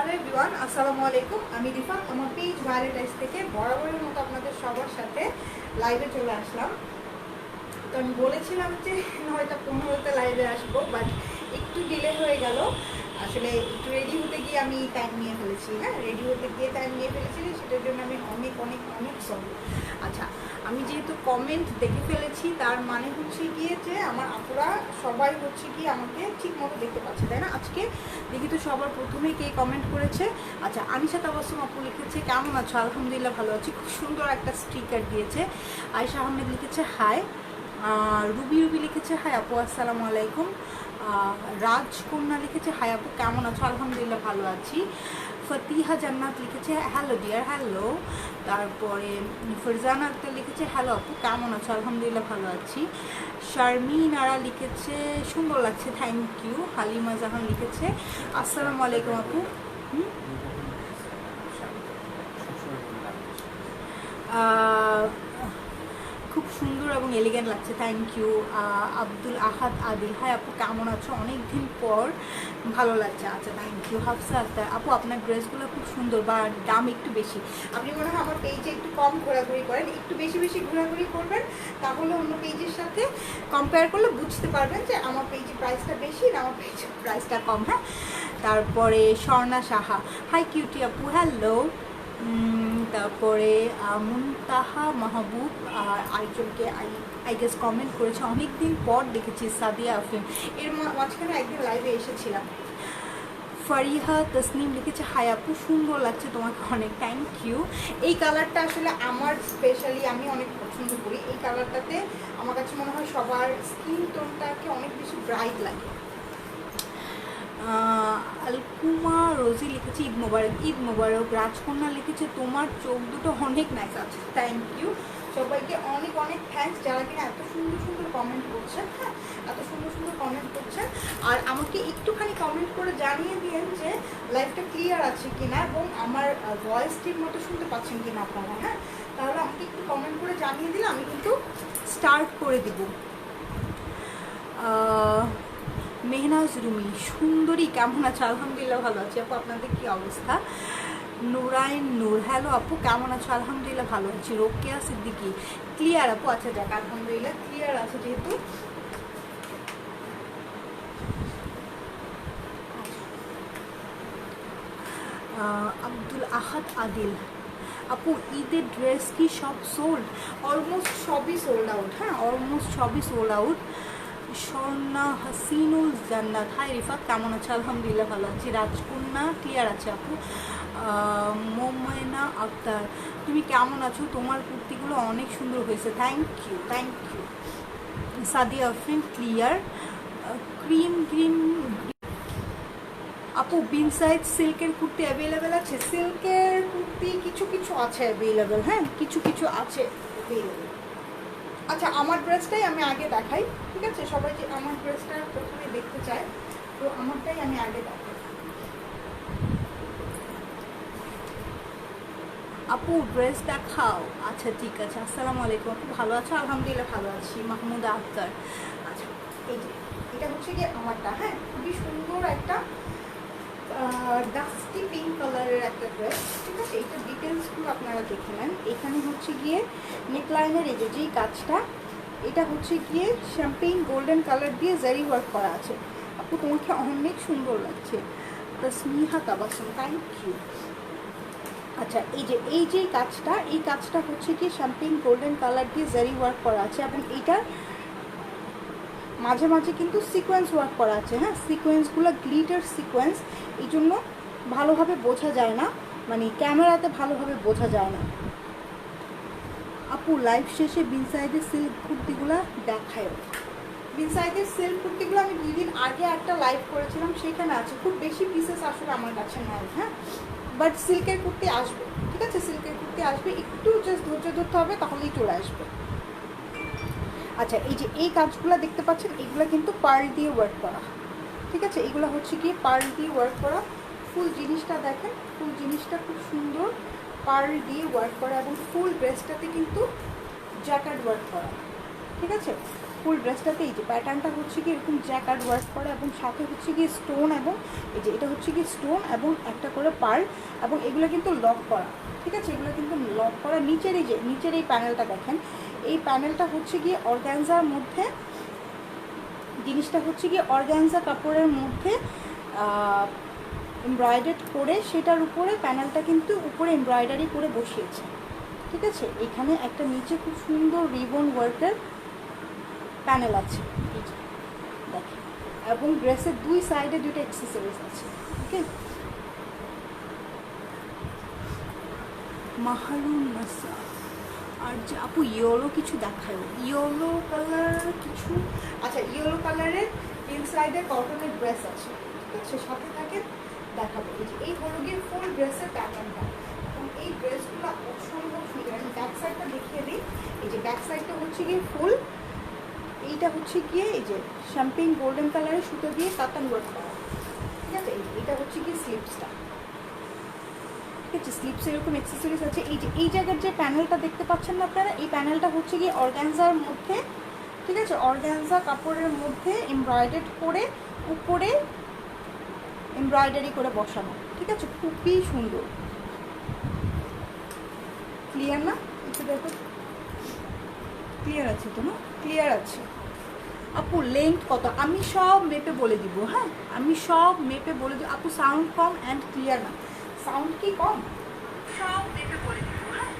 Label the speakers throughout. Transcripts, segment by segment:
Speaker 1: Hello everyone, আসসালামু আলাইকুম। আমি রিফা, আমার পেজ ভায়োলেট আইস থেকে বরাবরের মতো আপনাদের সবার সাথে লাইভে চলে আসলাম। তো আমি বলেছিলাম যে হয়তো 15তে লাইভে আসবো, বাট একটু ডিলে হয়ে গেল। আসলে একটু রেডি হতে গিয়ে আমি টাইম নিয়ে ফেলেছি। হ্যাঁ, রেডি হতে গিয়ে টাইম নিয়ে ফেলেছি, সেটার জন্য আমি অনেক অনেক অনেক সরি। আচ্ছা, আমি যেহেতু কমেন্ট দেখে ফেলেছি, তার মানে হচ্ছে গিয়ে যে আমার আপুরা সবাই হচ্ছে কি আমাকে ঠিক মতো দেখতে পাচ্ছে, তাই না? আজকে দেখি তো সবার প্রথমে কে কমেন্ট করেছে। আচ্ছা, আনিশা তাবাসসুম আপু লিখেছে কেমন আছো? আলহামদুলিল্লাহ ভালো আছি। খুব সুন্দর একটা স্টিকার দিয়েছে। আয়েশা আহমেদ লিখেছে হাই। রুবি লিখেছে হাই আপু, আসসালামু আলাইকুম। রাজকন্যা লিখেছে হাই আপু, কেমন আছো? আলহামদুলিল্লাহ ভালো আছি। ফতিহা জান্নাত লিখেছে হ্যালো ডিয়ার, হ্যালো। তারপরে ফরজানা আক্তার লিখেছে হ্যালো আপু, কেমন আছো? আলহামদুলিল্লাহ ভালো আছি। শারমিন আরা লিখেছে সুন্দর লাগছে, থ্যাংক ইউ। হালিমা জাহান লিখেছে আসসালামু আলাইকুম আপু। খুব সুন্দর এবং এলিগেন্ট লাগছে, thank you. Abdul Ahad Adil hi আপু, কেমন আছো? অনেক দিন পর, ভালো লাগছে। আচ্ছা, থ্যাংক ইউ। হাফসা আক্তার আপু, আপনার ড্রেসগুলো খুব সুন্দর, বা দাম একটু বেশি। আপনি মনে হয় আমার পেজে একটু কম ঘোরাঘুরি করেন, একটু বেশি বেশি ঘোরাঘুরি করবেন, তাহলে অন্য পেজের সাথে কম্পেয়ার করলে বুঝতে পারবেন যে আমার পেজের প্রাইসটা বেশি না আমার পেজের প্রাইসটা কম। হ্যাঁ, তারপরে স্বর্ণা সাহা হাই কিউটি আপু, হ্যালো। তারপরে মুনতাহা মাহবুব আর আরেকজনকে আই গেস কমেন্ট করেছে, অনেক দিন পর দেখেছি, সাদিয়া আফরিন। এর মাঝখানে একদিন লাইভে এসেছিলাম। ফারিহা তসনিম লিখেছে হাই আপু, সুন্দর লাগছে তোমাকে অনেক, থ্যাংক ইউ। এই কালারটা আসলে আমার স্পেশালি আমি অনেক পছন্দ করি। এই কালারটাতে আমার কাছে মনে হয় সবার স্কিন টোনটাকে অনেক বেশি ব্রাইট লাগে। আলকুমা রোজি লিখেছে ঈদ মোবারক, ঈদ মোবারক। রাজকন্যা লিখেছে তোমার চোখ দুটো অনেক নাইস আছে, থ্যাংক ইউ। সবাইকে অনেক অনেক থ্যাঙ্কস যারা কিনা এত সুন্দর সুন্দর কমেন্ট করছেন। হ্যাঁ, এত সুন্দর সুন্দর কমেন্ট করছেন। আর আমাকে একটুখানি কমেন্ট করে জানিয়ে দিন যে লাইভটা ক্লিয়ার আছে কিনা এবং আমার ভয়েস ঠিক মতো শুনতে পাচ্ছেন কিনা আপনারা। হ্যাঁ, তাহলে আমাকে একটু কমেন্ট করে জানিয়ে দিলে আমি কিন্তু স্টার্ট করে দিব। মেহনাজ রুমি সুন্দরী, কেমন আছে? আলহামদুলিল্লাহ ভালো আছি আপু, আপনাদের কি অবস্থা? নুরাইন নূর হ্যালো আপু, কেমন আছো? আলহামদুলিল্লাহ ভালো আছি। রোকেয়া সিদ্দিকি ক্লিয়ার আপু? আচ্ছা যাক, আলহামদুলিল্লাহ ক্লিয়ার আছে যেহেতু। আব্দুল আহাদ আদিল আপু, ঈদের ড্রেস কি সব সোল্ড? অলমোস্ট সবই সোল্ড আউট। হ্যাঁ, অলমোস্ট সবই সোল্ড আউট। স্বর্ণা হাসিনুল জান্নাত হাই রিফাত, কেমন আছে? আলহামদুলিল্লাহ ভালো আছি। রাজকন্যা ক্লিয়ার আছে আপু। মোমেনা আক্তার তুমি কেমন আছো? তোমার কুর্তিগুলো অনেক সুন্দর হয়েছে, thank you, thank you. Sadia Afrin clear. Cream green আপু, বিন সাইজ সিল্কের কুর্তি অ্যাভেলেবেল আছে? সিল্কের কুর্তি কিছু কিছু আছে অ্যাভেলেবেল। হ্যাঁ, কিছু কিছু আছে অ্যাভেলেবেল। আচ্ছা, আমার ড্রেসটাই আমি আগে দেখাই, ঠিক আছে? সবাই যে আমার ড্রেসটা প্রথমে দেখতে চায়, তো আমারটাই আমি আগে দেখাই। আপু ড্রেস দেখাও। আচ্ছা ঠিক আছে, আসসালামু আলাইকুম আপু, ভালো আছো? আলহামদুলিল্লাহ ভালো আছি। মাহমুদা আক্তার। আচ্ছা, এই যে এটা হচ্ছে গিয়ে আমারটা। হ্যাঁ, খুবই সুন্দর একটা ডাস্টি পিঙ্ক কালারের একটা ড্রেস, ঠিক আছে? এইটা ডিটেলসগুলো আপনারা দেখে নেন। এখানে হচ্ছে গিয়ে নেকলাইনের এই যেই কাজটা, এটা হচ্ছে গিয়ে শ্যাম্পেইন গোল্ডেন কালার দিয়ে জারি ওয়ার্ক করা আছে। আপু তোমাকে অনেক সুন্দর লাগছে। তাসমিহা তাবাসসুম, থ্যাংক ইউ। আচ্ছা, এই যে কাজটা, এই কাজটা হচ্ছে কি শ্যাম্পেইন গোল্ডেন কালার দিয়ে জারি ওয়ার্ক করা আছে এবং এইটার মাঝে মাঝে কিন্তু সিকোয়েন্স ওয়ার্ক করা আছে। হ্যাঁ, সিকোয়েন্সগুলো গ্লিটার সিকোয়েন্স, এই জন্য ভালোভাবে বোঝা যায় না, মানে ক্যামেরাতে ভালোভাবে বোঝা যায় না। আপু লাইভ শেষে বিনসাইডের সিল্ক কুর্তিগুলো দেখায়। বিনসাইডের সিল্ক কুর্তিগুলো আমি 2 দিন আগে একটা লাইভ করেছিলাম, সেখানে আছে। খুব বেশি পিসেস আসলে আমার কাছে নাই। হ্যাঁ, বাট সিল্কের কুর্তি আসবে, ঠিক আছে? সিল্কের কুর্তি আসবে, একটু জাস্ট ধৈর্য ধরতে হবে, তাহলেই চলে আসবে। আচ্ছা, এই যে এই কাজগুলো দেখতে পাচ্ছেন, এগুলো কিন্তু পার্ল দিয়ে ওয়ার্ক করা, ঠিক আছে? এগুলো হচ্ছে কি পার্ল দিয়ে ওয়ার্ক করা। ফুল জিনিসটা দেখেন, ফুল জিনিসটা খুব সুন্দর পার্ল দিয়ে ওয়ার্ক করা এবং ফুল ড্রেসটাতে কিন্তু জ্যাকেট ওয়ার্ক করা, ঠিক আছে? ফুল ড্রেসটাতে এই যে প্যাটার্নটা হচ্ছে কি এরকম জ্যাকার্ড ওয়ার্ক করা এবং সাথে হচ্ছে কি স্টোন, এবং এই যে এটা হচ্ছে কি স্টোন এবং একটা করে পার্ল, এবং এগুলো কিন্তু লক করা, ঠিক আছে, এগুলো কিন্তু লক করা। নিচের এই যে নিচের এই প্যানেলটা দেখেন, এই প্যানেলটা হচ্ছে গিয়ে অর্গ্যানজার মধ্যে, জিনিসটা হচ্ছে গিয়ে অর্গ্যানজা কাপড়ের মধ্যে এমব্রয়ডারি করে, সেটার উপরে প্যানেলটা কিন্তু উপরে এমব্রয়ডারি করে বসিয়েছে, ঠিক আছে। এখানে একটা নিচে খুব সুন্দর রিবন ওয়ার্কের প্যানেল আছে দেখেন, এবং ড্রেসের দুই সাইডে দুটো অ্যাক্সেসরিজ আছে, ওকে। মাহারুন মাসা। আর যে আপু ইয়েলো কিছু দেখায়, ইয়েলো কালার কিছু, আচ্ছা ইয়েলো কালারের ইনসাইডে কটনের ড্রেস আছে, ঠিক আছে, সাথে থাকে দেখাবো। এই যে এই হলো গিয়ে ফুল ড্রেসের প্যাটার্নটা, এবং এই ড্রেসগুলো অসম্ভব সুন্দর। আমি ব্যাক সাইডটা দেখিয়ে দিই। এই যে ব্যাক সাইডটা হচ্ছে গিয়ে ফুল, এইটা হচ্ছে গিয়ে এই যে শ্যাম্পেইন গোল্ডেন কালারের সুতো দিয়ে কাতান ওয়ার্ক করা, ঠিক আছে। এটা হচ্ছে গিয়ে স্লিপসটা, ঠিক আছে, স্লিপস এরকম অ্যাক্সেসরিজ আছে। এই যে এই জায়গার যে প্যানেলটা দেখতে পাচ্ছেন না আপনারা, এই প্যানেলটা হচ্ছে গিয়ে অর্গ্যানজার মধ্যে, ঠিক আছে, অর্গ্যানজা কাপড়ের মধ্যে এমব্রয়ডারি করে উপরে এমব্রয়ডারি করে বসানো, ঠিক আছে, খুবই সুন্দর। ক্লিয়ার না? একটু দেখো, ক্লিয়ার আছে তো না? ক্লিয়ার আছে আপু। লেন্থ কত আমি সব মেপে বলে দিব, হ্যাঁ আমি সব মেপে বলে দিব আপু। সাউন্ড কম অ্যান্ড ক্লিয়ার না, সাউন্ড কি কম? সব মেপে বলে দিব, হ্যাঁ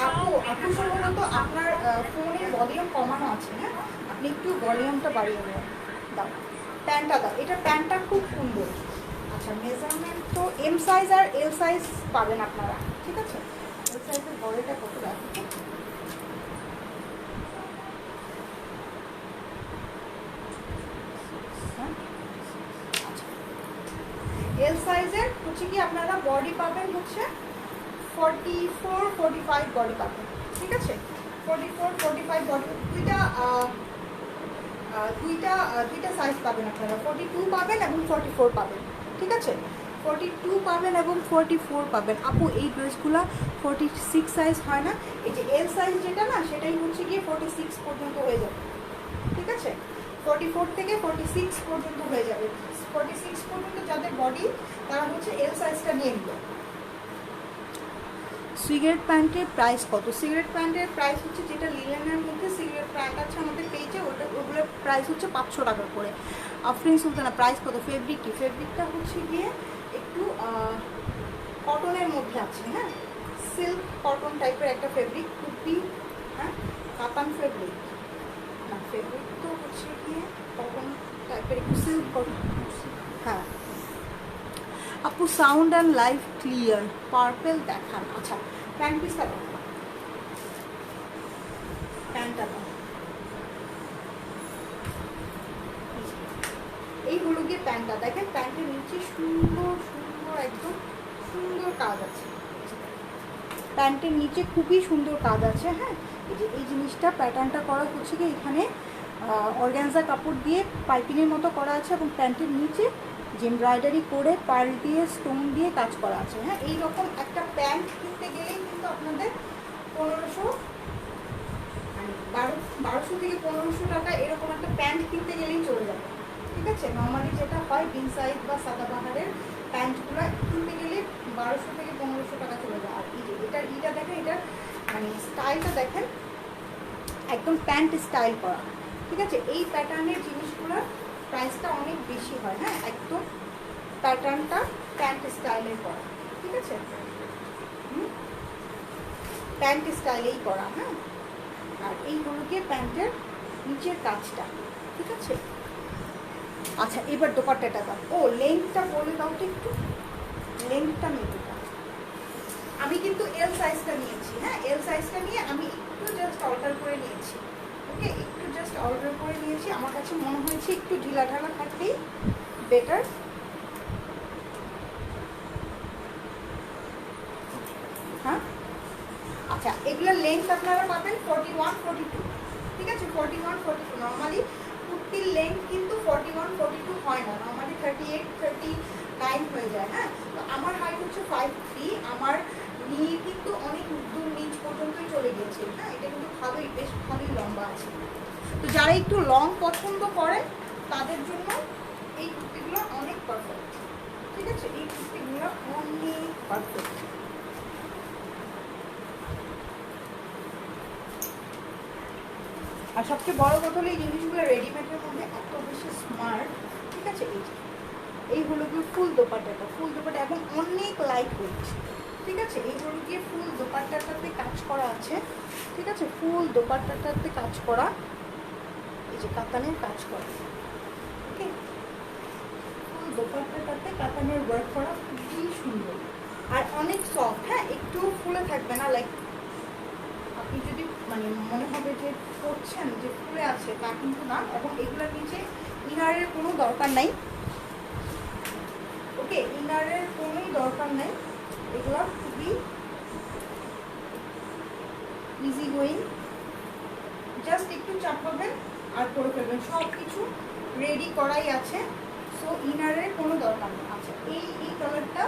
Speaker 1: আপু। আপু সম্ভবত আপনার ফোনের ভলিউম কমানো আছে, হ্যাঁ আপনি একটু ভলিউমটা বাড়িয়ে দেবেন। দাও প্যান্টটা দাও, এটা প্যান্টটা খুব সুন্দর। আচ্ছা মেজারমেন্ট তো এম সাইজ আর এল সাইজ পাবেন আপনারা, ঠিক আছে। এল সাইজের বডিটা কত রাখবে? এল সাইজের হচ্ছে কি আপনারা বডি পাবেন হচ্ছে 44-45 বডি পাবেন, ঠিক আছে, 44-45 বডি। দুইটা সাইজ পাবেন আপনারা, 42 পাবেন এবং 44 পাবেন, ঠিক আছে, 42 পাবেন এবং 44 পাবেন। আপু এই ড্রেসগুলো 46 সাইজ হয় না, এই যে এল সাইজ যেটা না সেটাই হচ্ছে গিয়ে 46 পর্যন্ত হয়ে যাবে, ঠিক আছে, 44 থেকে 46 পর্যন্ত হয়ে যাবে। 46 পর্যন্ত যাদের বডি তারা হচ্ছে এল সাইজটা নিয়ে নিল। সিগারেট প্যান্টের প্রাইস কত? সিগারেট প্যান্টের প্রাইস হচ্ছে যেটা লিলেনের মধ্যে সিগারেট প্যান্ট আছে আমাদের পেজে, ওগুলোর প্রাইস হচ্ছে 500 টাকা করে। আফরিন সুলতানা প্রাইস কত? ফেব্রিক কি? ফেব্রিকটা হচ্ছে গিয়ে একটু কটনের মধ্যে আছে, হ্যাঁ সিল্ক কটন টাইপের একটা ফেব্রিক, খুবই হ্যাঁ কাতান ফেব্রিক না, ফেব্রিক তো হচ্ছে গিয়ে কটন টাইপের একটু সিল্ক কটন, হ্যাঁ আপু। Sound and live clear, purple দেখান। আচ্ছা প্যান্ট পিসটা দাও, প্যান্টটা দাও। এই হলো গিয়ে প্যান্টটা দেখেন, প্যান্টের নিচে সুন্দর সুন্দর একদম সুন্দর কাজ আছে, প্যান্টের নিচে খুবই সুন্দর কাজ আছে, হ্যাঁ এই যে এই জিনিসটা প্যাটার্নটা করা হচ্ছে কি এখানে অর্গ্যানজা কাপড় দিয়ে পাইপিংয়ের মতো করা আছে, এবং প্যান্টের নিচে যে এমব্রয়ডারি করে পার্ল দিয়ে স্টোন দিয়ে কাজ করা আছে, হ্যাঁ এইরকম একটা প্যান্ট কিনতে গেলেই কিন্তু আপনাদের 1200 থেকে 1500 টাকা এরকম একটা প্যান্ট কিনতে গেলেই চলে যাবে, ঠিক আছে। নর্মালি যেটা হয় বিন সাইজ বা সাদাবাহারের প্যান্টগুলো কিনতে গেলে 1200 থেকে 1500 টাকা চলে যায়। আর এই যে এটা দেখেন, এটার মানে স্টাইলটা দেখেন, একদম প্যান্ট স্টাইল করা, ঠিক আছে। এই প্যাটার্নের জিনিসগুলোর প্রাইসটা অনেক বেশি হয়, হ্যাঁ একদম প্যাটার্নটা প্যান্ট স্টাইলের করা, ঠিক আছে, প্যান্ট স্টাইলেই করা, হ্যাঁ। আর এই হলো গিয়ে প্যান্টের নিচের কাজটা, ঠিক আছে। আচ্ছা এবার দোপাট্টাটা দাও। ও লেন্থটা বলে দাও তো একটু, লেন্থটা মেপে দাও। আমি কিন্তু এল সাইজটা নিয়েছি, হ্যাঁ এল সাইজটা নিয়ে আমি একটু জাস্ট অল্টার করে নিয়েছি, ওকে একটু জাস্ট অল্টার করে নিয়েছি। আমার কাছে মনে হয়েছে একটু ঢিলা ঢালা থাকলেই বেটার, হ্যাঁ। আচ্ছা এগুলোর লেন্থ আপনারা পাবেন 41-42, ঠিক আছে, 41-42। নর্মালি কুর্তির লেন্থ কিন্তু 41-42 হয় না, নর্মালি 38-39 হয়ে যায়, হ্যাঁ। তো আমার হাইট হচ্ছে 5'3", আমার নি কিন্তু অনেক দূর নিচ পর্যন্তই চলে গিয়েছে, হ্যাঁ এটা কিন্তু ভালোই বেশ ভালোই লম্বা আছে, তো যারা একটু লং পছন্দ করে তাদের জন্য এই কুর্তিগুলো অনেক পারফেক্ট। ঠিক আছে, এই কুর্তিগুলো অনেক পারফেক্ট। আর সবচেয়ে বড় কথা হলো এই জিনিসগুলো রেডিমেডের মধ্যে এত বেশি স্মার্ট। ঠিক আছে, এই হলো গিয়ে ফুল দোপাট্টাটা, ফুল দোপাট্টা এবং অনেক লাইট ওয়েট। ঠিক আছে, এই হলো গিয়ে ফুল দোপাট্টাটাতে কাজ করা আছে। ঠিক আছে, ফুল দোপাট্টাটাতে কাজ করা, এই যে কাতানের কাজ করা। ওকে, ফুল দোপাট্টাটাতে কাতানের ওয়ার্ক করা খুবই সুন্দর আর অনেক সফট। হ্যাঁ, একটু ফুলে থাকবে না, লাইক আপনি যদি মানে মনে হবে যে করছেন যে ফুলে আছে তা কিন্তু না। এবং এগুলোর নিচে ইনারের কোনো দরকার নাই। ওকে, ইনারের কোনো দরকার নেই, এগুলো খুবই ইজি গোয়িং। জাস্ট একটু চাপাবেন আর করে ফেলবেন, সব কিছু রেডি করাই আছে। সো ইনারের কোনো দরকার নেই। আচ্ছা, এই কালারটা,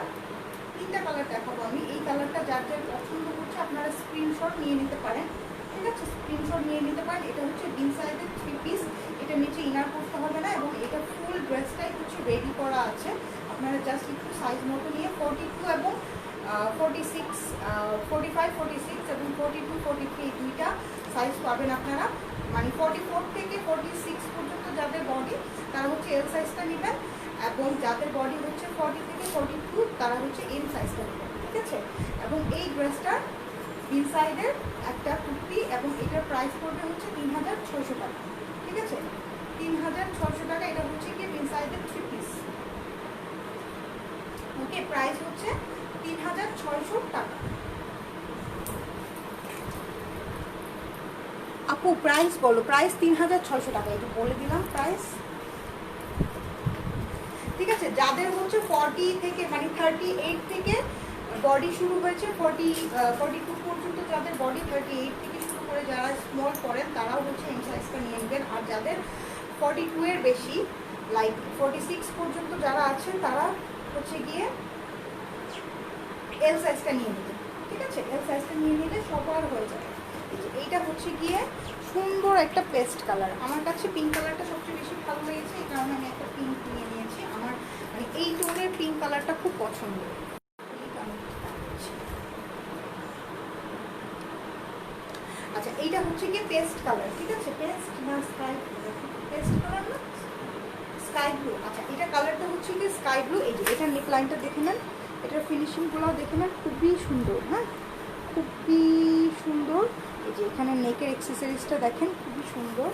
Speaker 1: তিনটা কালার দেখাবো আমি। এই কালারটা যার যার পছন্দ হচ্ছে আপনারা স্ক্রিনশট নিয়ে নিতে পারেন। ঠিক আছে, স্ক্রিনশট নিয়ে নিতে পারেন। এটা হচ্ছে ইনসাইডের 3 পিস, এটা নিচে ইনার করতে হবে না এবং এটা ফুল ড্রেসটাই হচ্ছে রেডি করা আছে। আপনারা জাস্ট একটু সাইজ মতো নিয়ে 42 এবং 46, 45, 46 এবং 42, 43 এই দুইটা সাইজ পাবেন আপনারা। মানে 44 থেকে 46 পর্যন্ত যাদের বডি তারা হচ্ছে এল সাইজটা নেবেন এবং যাদের বডি হচ্ছে 40 থেকে 42 তারা হচ্ছে এম সাইজটা নেবেন। ঠিক আছে, এবং এই ড্রেসটা ইনসাইডের একটা কুর্তি এবং এটার প্রাইস পড়বে হচ্ছে 3600 টাকা। ঠিক আছে, 3600 টাকা। এটা হচ্ছে কি ইনসাইডের 3 পিস। ওকে, প্রাইস হচ্ছে 3600 টাকা। আপু প্রাইস বলো, প্রাইস 3600 টাকা, এটা বলে দিলাম প্রাইস। ঠিক আছে, যাদের হচ্ছে 40 থেকে মানে 38 থেকে বডি শুরু হয়েছে, 42 পর্যন্ত যাদের বডি, 38 থেকে শুরু করে যারা স্মল করেন তারাও হচ্ছে এম সাইজটা নিয়ে নেবেন। আর যাদের 42 এর বেশি লাইক 46 পর্যন্ত যারা আছেন তারা হচ্ছে গিয়ে এল সাইজটা নিয়ে নেবেন। ঠিক আছে, এল সাইজটা নিয়ে নিলে সবার হয়ে যাবে। এইটা হচ্ছে গিয়ে সুন্দর একটা পেস্ট কালার। আমার কাছে পিঙ্ক কালারটা সবচেয়ে বেশি ভালো লেগেছে, এই কারণে আমি একটা পিঙ্ক নিয়ে নিয়েছি। আমার মানে এই টোনের পিঙ্ক কালারটা খুব পছন্দ। আচ্ছা, এইটা হচ্ছে গিয়ে পেস্ট কালার। ঠিক আছে, পেস্ট না স্কাই, পেস্ট কালার না স্কাই ব্লু। আচ্ছা, এটা কালারটা হচ্ছে গিয়ে স্কাই ব্লু। এই যে এটার নেক লাইনটা দেখে নেন, এটার ফিনিশিংগুলো দেখে নেন, খুবই সুন্দর। হ্যাঁ, খুবই সুন্দর। এই যে এখানে নেকের অ্যাক্সেসরিজটা দেখেন, খুবই সুন্দর।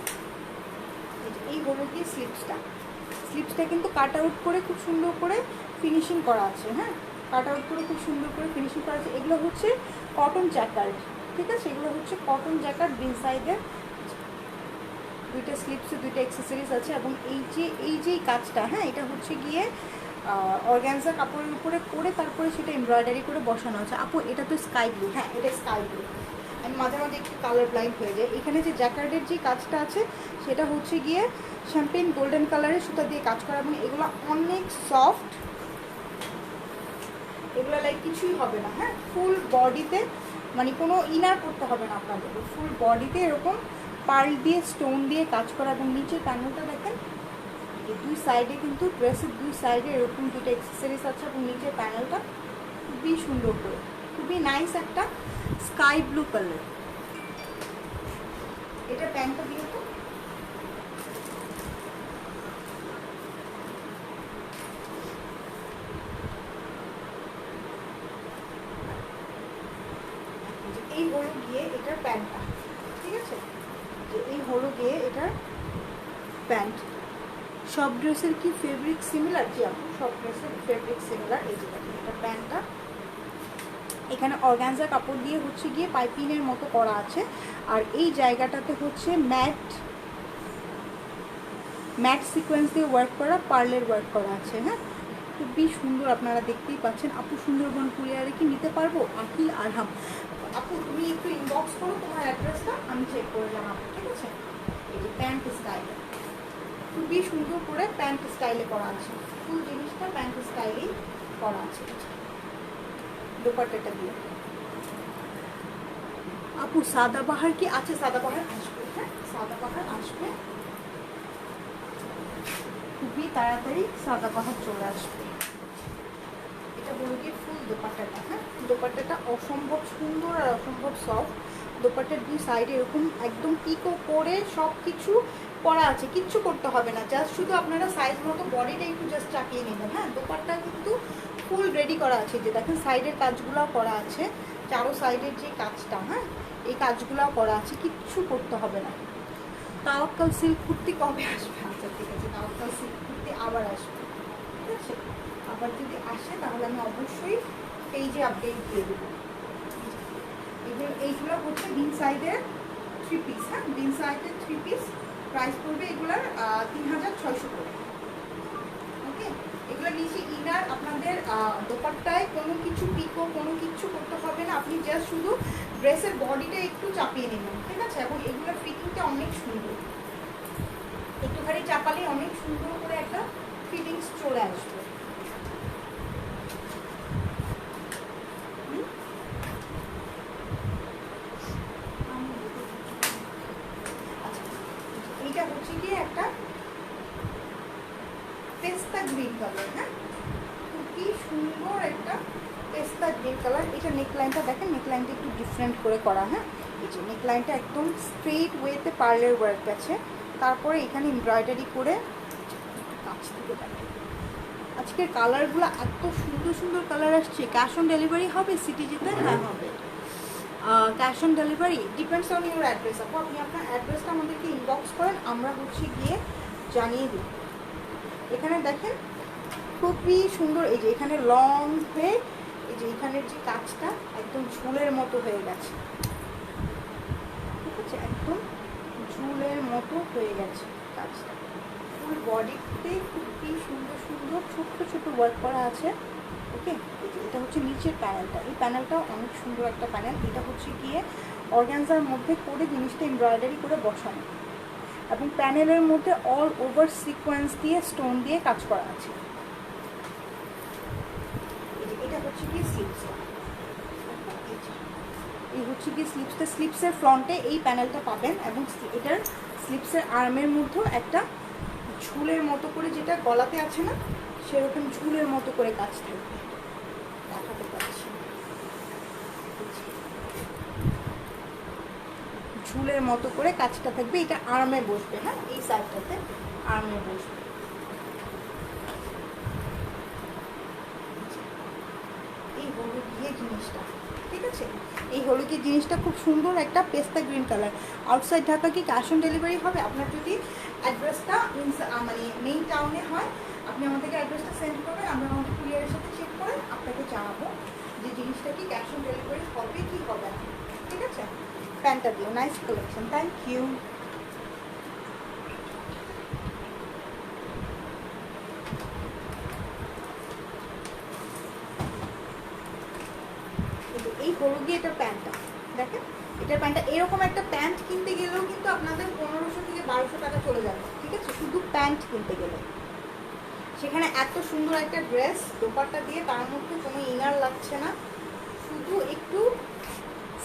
Speaker 1: এই হলো কি স্লিপসটা কিন্তু কাট আউট করে খুব সুন্দর করে ফিনিশিং করা আছে। হ্যাঁ, কাট আউট করে খুব সুন্দর করে ফিনিশিং করা আছে। এগুলো হচ্ছে কটন জ্যাকার্ড। ঠিক আছে, এগুলো হচ্ছে কটন জ্যাকার্ড। বিন সাইডের দুইটা স্লিপসে দুইটা অ্যাক্সেসরিজ আছে এবং এই যে কাজটা, হ্যাঁ, এটা হচ্ছে গিয়ে অর্গানজা কাপড়ের উপরে করে তারপরে সেটা এমব্রয়ডারি করে বসানো আছে। আপু এটা তো স্কাই ব্লু। হ্যাঁ, এটা স্কাই ব্লু। আমি মাঝে মাঝে একটু কালার ব্লাইন্ড হয়ে যায়। এখানে যে জ্যাকার্ডের যে কাজটা আছে সেটা হচ্ছে গিয়ে শ্যাম্পেন গোল্ডেন কালারের সুতা দিয়ে কাজ করা এবং এগুলো অনেক সফট। এগুলো লাইক কিছুই হবে না। হ্যাঁ, ফুল বডিতে মানে কোনো ইনার করতে হবে না আপনাদের, ফুল বডিতে এরকম পার্ল দিয়ে স্টোন দিয়ে কাজ করা এবং নিচে প্যানেলটা দেখেন, এই দুই সাইডে কিন্তু ড্রেসের দুই সাইডে এরকম দুটো অ্যাক্সেসরিজ আছে এবং নিচে প্যানেলটা খুবই সুন্দর করে, খুবই নাইস একটা স্কাই ব্লু কালার। এটা প্যান্টটা দিয়ে তো এই হলো গিয়ে এটার প্যান্টটা। ঠিক আছে, এই হলো গিয়ে এটার প্যান্ট। সব ড্রেসের কি ফেব্রিক সিমিলার? জি আপু, সব ড্রেসের ফেব্রিক সিমিলার। এই যে দেখেন এটা প্যান্টটা, এখানে অর্গানজা কাপড় দিয়ে হচ্ছে গিয়ে পাইপিংয়ের মতো করা আছে আর এই জায়গাটাতে হচ্ছে ম্যাট সিকোয়েন্স দিয়ে ওয়ার্ক করা, পার্লের ওয়ার্ক করা আছে। হ্যাঁ, খুবই সুন্দর, আপনারা দেখতেই পাচ্ছেন। আপু সুন্দরবন কুরিয়ারে কি নিতে পারবো? আহিল আরহাম। আপু তুমি একটু ইনবক্স করো তোমার অ্যাড্রেসটা, আমি চেক করে জানাবো। ঠিক আছে, এই যে প্যান্ট স্টাইল, খুবই সুন্দর করে প্যান্ট স্টাইলে করা আছে। ফুল জিনিসটা প্যান্ট স্টাইলেই করা আছে দোপাট্টাটা দিয়ে। আপু সাদাবাহার কি আছে? সাদাবাহার আসবে। হ্যাঁ, সাদা পাহাড় আসবে, খুবই তাড়াতাড়ি সাদা পাহাড় চলে আসবে। এটা হলো গিয়ে ফুল দোপাট্টাটা। হ্যাঁ, দোপাট্টাটা অসম্ভব সুন্দর আর অসম্ভব সফট। দোপাট্টার দুই সাইডে এরকম একদম পিকো করে সব কিছু করা আছে, কিচ্ছু করতে হবে না, জাস্ট শুধু আপনারা সাইজ মতো বডিটা একটু জাস্ট চাপিয়ে নেবেন। হ্যাঁ, দোপাট্টা কিন্তু ফুল রেডি করা আছে, যে দেখেন সাইডের কাজগুলোও করা আছে, চারো সাইডের যে কাজটা, হ্যাঁ এই কাজগুলোও করা আছে, কিচ্ছু করতে হবে না। তাওয়াক্কাল সিল্ক কুর্তি কবে আসবে? আচ্ছা ঠিক আছে, তাওয়াক্কাল সিল্ক কুর্তি আবার আসবে, ঠিক আছে। আবার যদি আসে তাহলে আমি অবশ্যই পেজে আপডেট দিয়ে দেবো। এইগুলো হচ্ছে বিন সাইডের 3 পিস। হ্যাঁ, বিন সাইডের 3 পিস, প্রাইস পড়বে এগুলার 3600 করে। ওকে, এগুলোর নিচে ইনার আপনাদের দোপাট্টায় কোনো কিছু পিকো কোনো কিছু করতে হবে না, আপনি জাস্ট শুধু ড্রেসের বডিটা একটু চাপিয়ে নেবেন, ঠিক আছে। এবং এগুলোর ফিটিংটা অনেক সুন্দর, একটুখানি চাপালে অনেক সুন্দর করে একটা ফিটিংস চলে আসবে। এইটা হচ্ছে গিয়ে একটা পেস্তা গ্রিন কালার। হ্যাঁ, খুবই সুন্দর একটা পেস্তা গ্রিন কালার। এটা নেকলাইনটা দেখেন, নেকলাইনটা একটু ডিফারেন্ট করে করা। হ্যাঁ, এই যে নেকলাইনটা একদম স্ট্রেট ওয়েতে পার্লের ওয়ার্ক আছে, তারপরে এখানে এমব্রয়ডারি করে কাছ থেকে দেখেন। আজকের কালারগুলো এত সুন্দর সুন্দর কালার আসছে। ক্যাশ অন ডেলিভারি হবে সিটি যেতে? হ্যাঁ হবে, cash on delivery depends on your address. আপনি আপনার অ্যাড্রেসটা আমাদেরকে ইনবক্স করেন, আমরা হচ্ছে গিয়ে জানিয়ে দিই। এখানে দেখেন খুবই সুন্দর, এই যে এখানে লং হয়ে এই যে এখানের যে কাজটা একদম ঝুলের মতো হয়ে গেছে, ঠিক আছে, একদম ঝুলের মতো হয়ে গেছে কাজটা। ফুল বডিতে খুবই সুন্দর সুন্দর ছোট্ট ছোট ওয়ার্ক করা আছে। ওকে, এটা হচ্ছে নিচের প্যানেলটা, এই প্যানেলটাও অনেক সুন্দর একটা প্যানেল। এটা হচ্ছে গিয়ে অর্গানজার মধ্যে করে জিনিসটা এমব্রয়ডারি করে বসানো, এবং প্যানেলের মধ্যে অল ওভার সিকোয়েন্স দিয়ে স্টোন দিয়ে কাজ করা আছে। এটা হচ্ছে কি স্লিপসটা, এই হচ্ছে কি স্লিপসটা। স্লিপসের ফ্রন্টে এই প্যানেলটা পাবেন, এবং এটার স্লিপসের আর্মের মধ্যেও একটা ঝুলের মতো করে, যেটা গলাতে আছে না সেরকম ঝুলের মতো করে কাজ থাকবে, দেখাতে পাচ্ছি। ঝুলের মতো করে কাজটা থাকবে, এটা আর্মে বসবে। হ্যাঁ, এই সাইডটাতে আর্মে বসবে। এই হলো গিয়ে জিনিসটা, ঠিক আছে। এই হলো কি জিনিসটা খুব সুন্দর একটা পেস্তা গ্রিন কালার। আউটসাইড ঢাকা কি ক্যাশ অন ডেলিভারি হবে? আপনার যদি অ্যাড্রেসটা মানে মেইন টাউনে হয়, আপনি আমাদেরকে অ্যাড্রেসটা সেন্ড করবেন, আমরা আমাদের কুরিয়ারের সাথে চেক করে আপনাকে জানাবো যে জিনিসটা কি ক্যাশ অন ডেলিভারি হবে কি হবে না, ঠিক আছে। প্যান্টটা দিও, নাইস কালেকশন, থ্যাংক ইউ। এই হলো গিয়ে এটার প্যান্টটা দেখেন, এটার প্যান্টটা এরকম একটা প্যান্ট কিনতে গেলেও কিন্তু আপনাদের 1500 থেকে 1200 টাকা চলে যাবে, ঠিক আছে, শুধু প্যান্ট কিনতে গেলে। সেখানে এত সুন্দর একটা ড্রেস দোপাট্টা দিয়ে, তার মধ্যে কোনো ইনার লাগছে না, শুধু একটু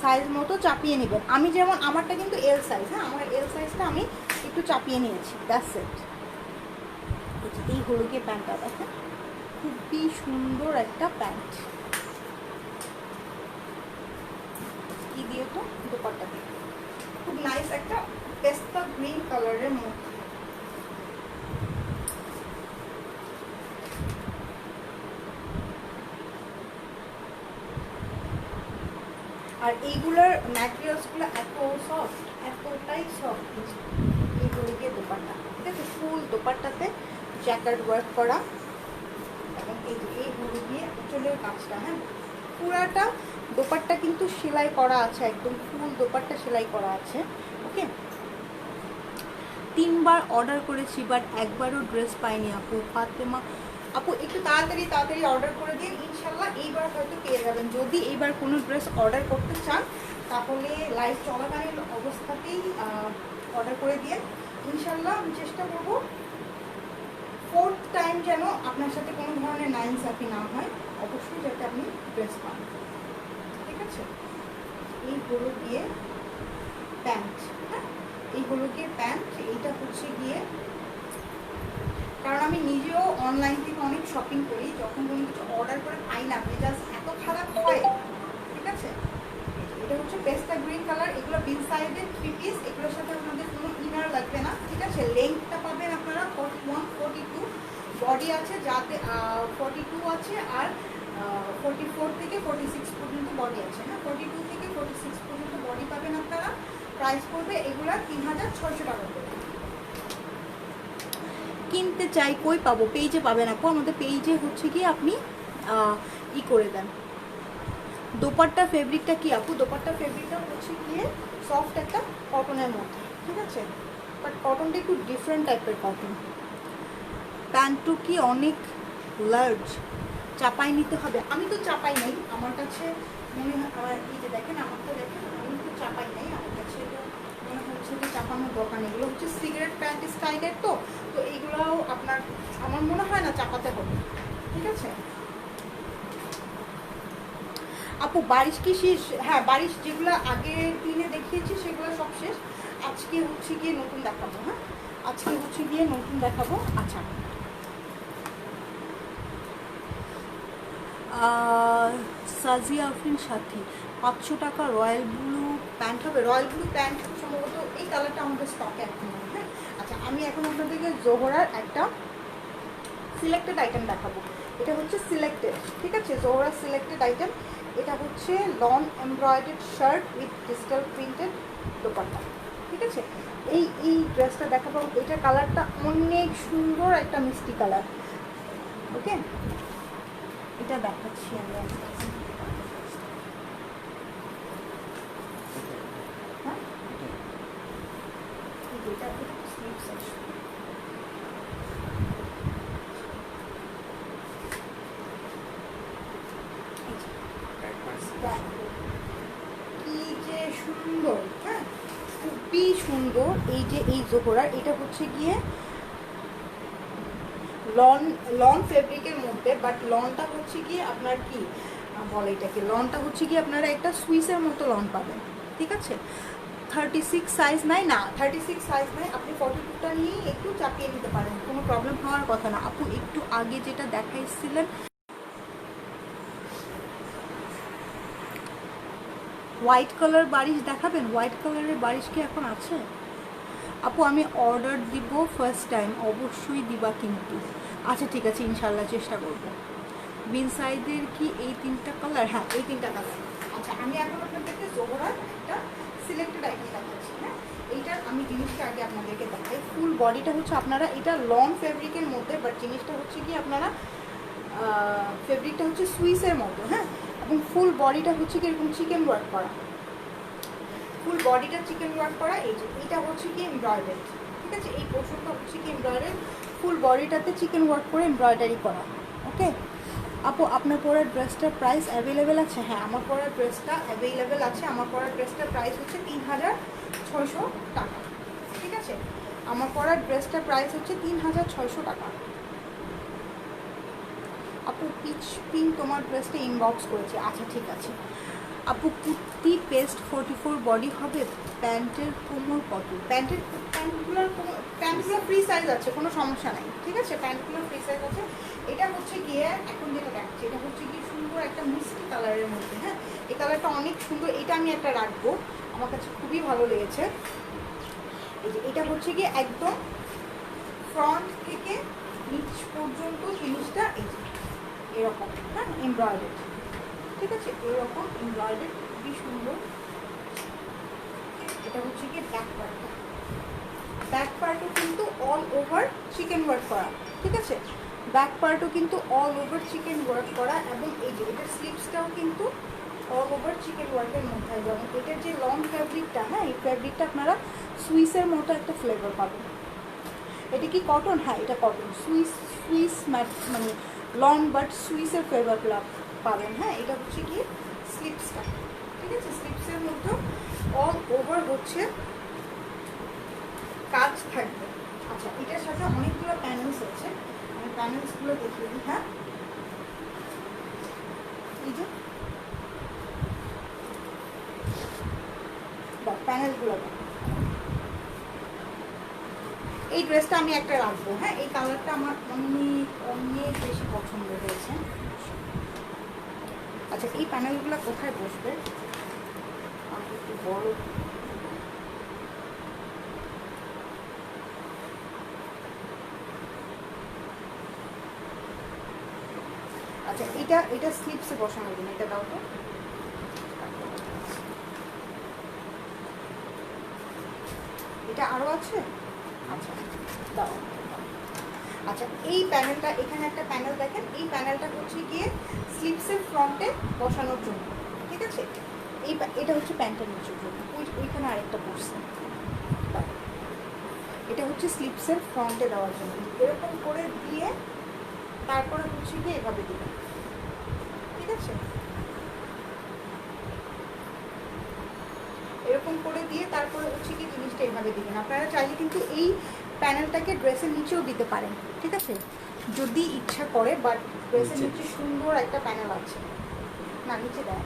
Speaker 1: সাইজ মতো চাপিয়ে নেবেন। আমি যেমন আমারটা কিন্তু এল সাইজ, হ্যাঁ আমার এল সাইজটা আমি একটু চাপিয়ে নিয়েছি, দ্যাটস ইট। এই হলো গিয়ে প্যান্টটা দেখেন, খুবই সুন্দর একটা প্যান্ট। কি দিয়ে তো দোপাট্টা দিয়ে খুব নাইস একটা পেস্তা গ্রিন কালারের মধ্যে। আর এইগুলোর ম্যাটেরিয়ালসগুলো এত সফট, এতটাই সফট। এইগুলো গিয়ে দোপাট্টা, ঠিক আছে, ফুল দোপাট্টাতে জ্যাকার্ড ওয়ার্ক করা, এবং এই হলো গিয়ে চুলের কাজটা। হ্যাঁ, পুরাটা দোপাট্টা কিন্তু সেলাই করা আছে, একদম ফুল দোপাট্টা সেলাই করা আছে। ওকে, 3বার অর্ডার করেছি বাট একবারও ড্রেস পাইনি আপু। ফাতেমা আপু একটু তাড়াতাড়ি তাড়াতাড়ি অর্ডার করে দিন, ইনশাল্লাহ এইবার হয়তো পেয়ে যাবেন। যদি এইবার কোনো ড্রেস অর্ডার করতে চান তাহলে লাইভ চলাকালীন অবস্থাতেই অর্ডার করে দিয়ে, ইনশাল্লাহ আমি চেষ্টা করবো 4th টাইম যেন আপনার সাথে কোনো ধরনের নাইনসাফি না হয়, অবশ্যই যাতে আপনি ড্রেস পান, ঠিক আছে। এই হলো গিয়ে প্যান্ট। হ্যাঁ, এই হলো গিয়ে প্যান্ট। এইটা হচ্ছে গিয়ে, কারণ আমি নিজেও অনলাইন থেকে অনেক শপিং করি, যখন কোনো কিছু অর্ডার করে পাই না মেজাজ এত খারাপ হয়, ঠিক আছে। এটা হচ্ছে পেস্তা গ্রিন কালার, এগুলো বিন সাইডের 3 পিস, এগুলোর সাথে আপনাদের কোনো ইনার লাগবে না, ঠিক আছে। লেন্থটা পাবেন আপনারা 41 42, বডি আছে যাতে 42 আছে, আর 44 থেকে 46 পর্যন্ত বডি আছে, হ্যাঁ 42 থেকে 46 পর্যন্ত বডি পাবেন আপনারা। প্রাইস পড়বে এগুলা 3600 টাকা করে। কিনতে চাই কই পাবো? পেজে পাবেন আপু, আমাদের পেজে হচ্ছে কি আপনি ই করে দেন। দোপাট্টা ফেব্রিকটা কি আপু? দোপাট্টা ফেব্রিকটা হচ্ছে গিয়ে সফট একটা কটনের মধ্যে, ঠিক আছে, বাট কটনটা একটু ডিফারেন্ট টাইপের কটন। প্যান্টটু কি অনেক লার্জ, চাপাই নিতে হবে? আমি তো চাপাই নাই, আমার কাছে মনে হয়, আমার এই যে দেখেন আমারটা দেখেন, আমি তো চাপাই নাই, আমার কাছে তো মনে হচ্ছে যে চাপানোর দরকার নেই। এগুলো হচ্ছে সিগারেট প্যান্ট স্টাইলের, তো তো এইগুলোও আপনার আমার মনে হয় না চাপাতে হবে, ঠিক আছে। আপু বারিশ কি শেষ? হ্যাঁ বারিশ যেগুলো আগের দিনে দেখিয়েছি সেগুলো সব শেষ, আজকে হচ্ছে গিয়ে নতুন দেখাবো। হ্যাঁ আজকে হচ্ছে গিয়ে নতুন দেখাবো। আচ্ছা সাজিয়া আফরিন সাথী 500 টাকা রয়্যাল ব্লু প্যান্ট হবে। রয়্যাল ব্লু প্যান্ট সম্ভবত এই কালারটা আমাদের স্টকে এখন নেই। হ্যাঁ আচ্ছা আমি এখন আপনাদেরকে জোহরার একটা সিলেক্টেড আইটেম দেখাবো। এটা হচ্ছে সিলেক্টেড, ঠিক আছে, জোহরার সিলেক্টেড আইটেম। এটা হচ্ছে long embroidered shirt with digital printed dupatta, ঠিক আছে। এই ড্রেসটা দেখাবো, এটার কালারটা অনেক সুন্দর একটা মিষ্টি কালার। ওকে এটা দেখাচ্ছি আমি। হ্যাঁ এটা স্লিপস আছে। কি যে সুন্দর, হ্যাঁ খুবই সুন্দর। এই যে এই জোহরার, এটা হচ্ছে গিয়ে লন ফেব্রিকের মধ্যে, বাট লনটা হচ্ছে গিয়ে আপনার কি বলে এটাকে, লনটা হচ্ছে গিয়ে আপনারা একটা সুইসের মতো লন পাবেন, ঠিক আছে। 36 সাইজ নাই, না 36 সাইজ নাই, আপনি 42টা নিয়েই একটু চাপিয়ে নিতে পারেন, কোনো প্রবলেম হওয়ার কথা না। আপু একটু আগে যেটা দেখাইছিলেন হোয়াইট কালার বারিশ দেখাবেন? হোয়াইট কালারের বারিশ কি এখন আছে? আপু আমি অর্ডার দিব ফার্স্ট টাইম, অবশ্যই দিবা কিন্তু। আচ্ছা ঠিক আছে ইনশাল্লাহ চেষ্টা করবো। বিন সাইডের কি এই 3টা কালার? হ্যাঁ এই 3টা কালার। আচ্ছা আমি এখন আপনাদেরকে জোহরার একটা সিলেক্টেড আইটেম দেখাচ্ছি। হ্যাঁ এইটার আমি জিনিসটা আগে আপনাদেরকে দেখাই। ফুল বডিটা হচ্ছে আপনারা, এটা লং ফেব্রিকের মধ্যে, বাট জিনিসটা হচ্ছে কি আপনারা ফেব্রিকটা হচ্ছে সুইসের মতো, হ্যাঁ, এবং ফুল বডিটা হচ্ছে কি এরকম চিকেন ওয়ার্ক করা, ফুল বডিটা চিকেন ওয়ার্ক করা। এই যে এটা হচ্ছে কি এমব্রয়ডারি, ঠিক আছে, এই পোর্শনটা হচ্ছে কি এমব্রয়ডারি, ফুল বডিটাতে চিকেন ওয়ার্ক করে এমব্রয়ডারি করা। ওকে আপু আপনার পরার ড্রেসটার প্রাইস অ্যাভেলেবেল আছে? হ্যাঁ আমার পরার ড্রেসটা অ্যাভেলেবেল আছে। আমার পরার ড্রেসটার প্রাইস হচ্ছে 3600 টাকা, ঠিক আছে। আমার পরার ড্রেসটার প্রাইস হচ্ছে 3600 টাকা। আপু পিচ পিঙ্ক তোমার ড্রেসটা ইনবক্স করেছে, আচ্ছা ঠিক আছে। আপু কুর্তি পেস্ট 44 বডি হবে, প্যান্টের কোমর কত? প্যান্টগুলো ফ্রি সাইজ আছে, কোনো সমস্যা নাই, ঠিক আছে, প্যান্টগুলো ফ্রি সাইজ আছে। এটা হচ্ছে গিয়ে এখন যেটা দেখাচ্ছি, এটা হচ্ছে গিয়ে সুন্দর একটা মিষ্টি কালারের মধ্যে। হ্যাঁ এই কালারটা অনেক সুন্দর, এটা আমি একটা রাখবো, আমার কাছে খুবই ভালো লেগেছে। এই যে এটা হচ্ছে গিয়ে একদম ফ্রন্ট থেকে নিচ পর্যন্ত জিনিসটা এই যে এরকম, হ্যাঁ এমব্রয়ডারি, ঠিক আছে, এরকম এমব্রয়ডারি খুবই সুন্দর। এটা হচ্ছে গিয়ে ব্যাক পার্টটা, ব্যাক পার্টও কিন্তু অল ওভার চিকেন ওয়ার্ক করা, ঠিক আছে, ব্যাক পার্টও কিন্তু অল ওভার চিকেন ওয়ার্ক করা। এবং এই যে এটার স্লিভসটাও কিন্তু অল ওভার চিকেন ওয়ার্কের মধ্যে। এবং এটার যে লং ফ্যাব্রিকটা, হ্যাঁ এই ফ্যাব্রিকটা আপনারা সুইসের মতো একটা ফ্লেভার পাবেন। এটা কি কটন? হ্যাঁ এটা কটন, সুইস মানে লং বাট সুইসের ফ্লেভার পাবেন। হ্যাঁ এটা হচ্ছে কি স্লিপসটা, ঠিক আছে, স্লিপসের মধ্যে অল ওভার হচ্ছে কাজ থাকবে। আচ্ছা এটার সাথে অনেকগুলো প্যানেলস আছে, আমি প্যানেলসগুলো দেখিয়ে দিই। হ্যাঁ এই যে প্যানেলগুলো এই ড্রেসটা আমি একটা রাখবো। হ্যাঁ, এই কালারটা আমার অনেক অনেক বেশি পছন্দ হয়েছে। আচ্ছা, এই প্যানেলগুলো কোথায় বসবে? একটু বড়। আচ্ছা, এটা স্লিপসে বসানোর জন্য এটা দাও তো। এটা আরো আছে? আচ্ছা দাও। আচ্ছা, এই প্যানেলটা, এখানে একটা প্যানেল দেখেন, এই প্যানেলটা হচ্ছে গিয়ে স্লিপসের ফ্রন্টে বসানোর জন্য, ঠিক আছে? এটা হচ্ছে প্যান্টের নিচের জন্য, ওইখানে আরেকটা বসছে। এটা হচ্ছে স্লিপসের ফ্রন্টে দেওয়ার জন্য, এরকম করে দিয়ে তারপরে হচ্ছে গিয়ে এভাবে দিবেন, ঠিক আছে? এরকম করে দিয়ে তারপরে হচ্ছে কি জিনিসটা এভাবে দিবেন। আপনারা চাইলে কিন্তু এই প্যানেলটাকে ড্রেসের নিচেও দিতে পারেন, ঠিক আছে, যদি ইচ্ছা করে। বাট ড্রেসের নিচে সুন্দর একটা প্যানেল আছে, না নিচে দেয়,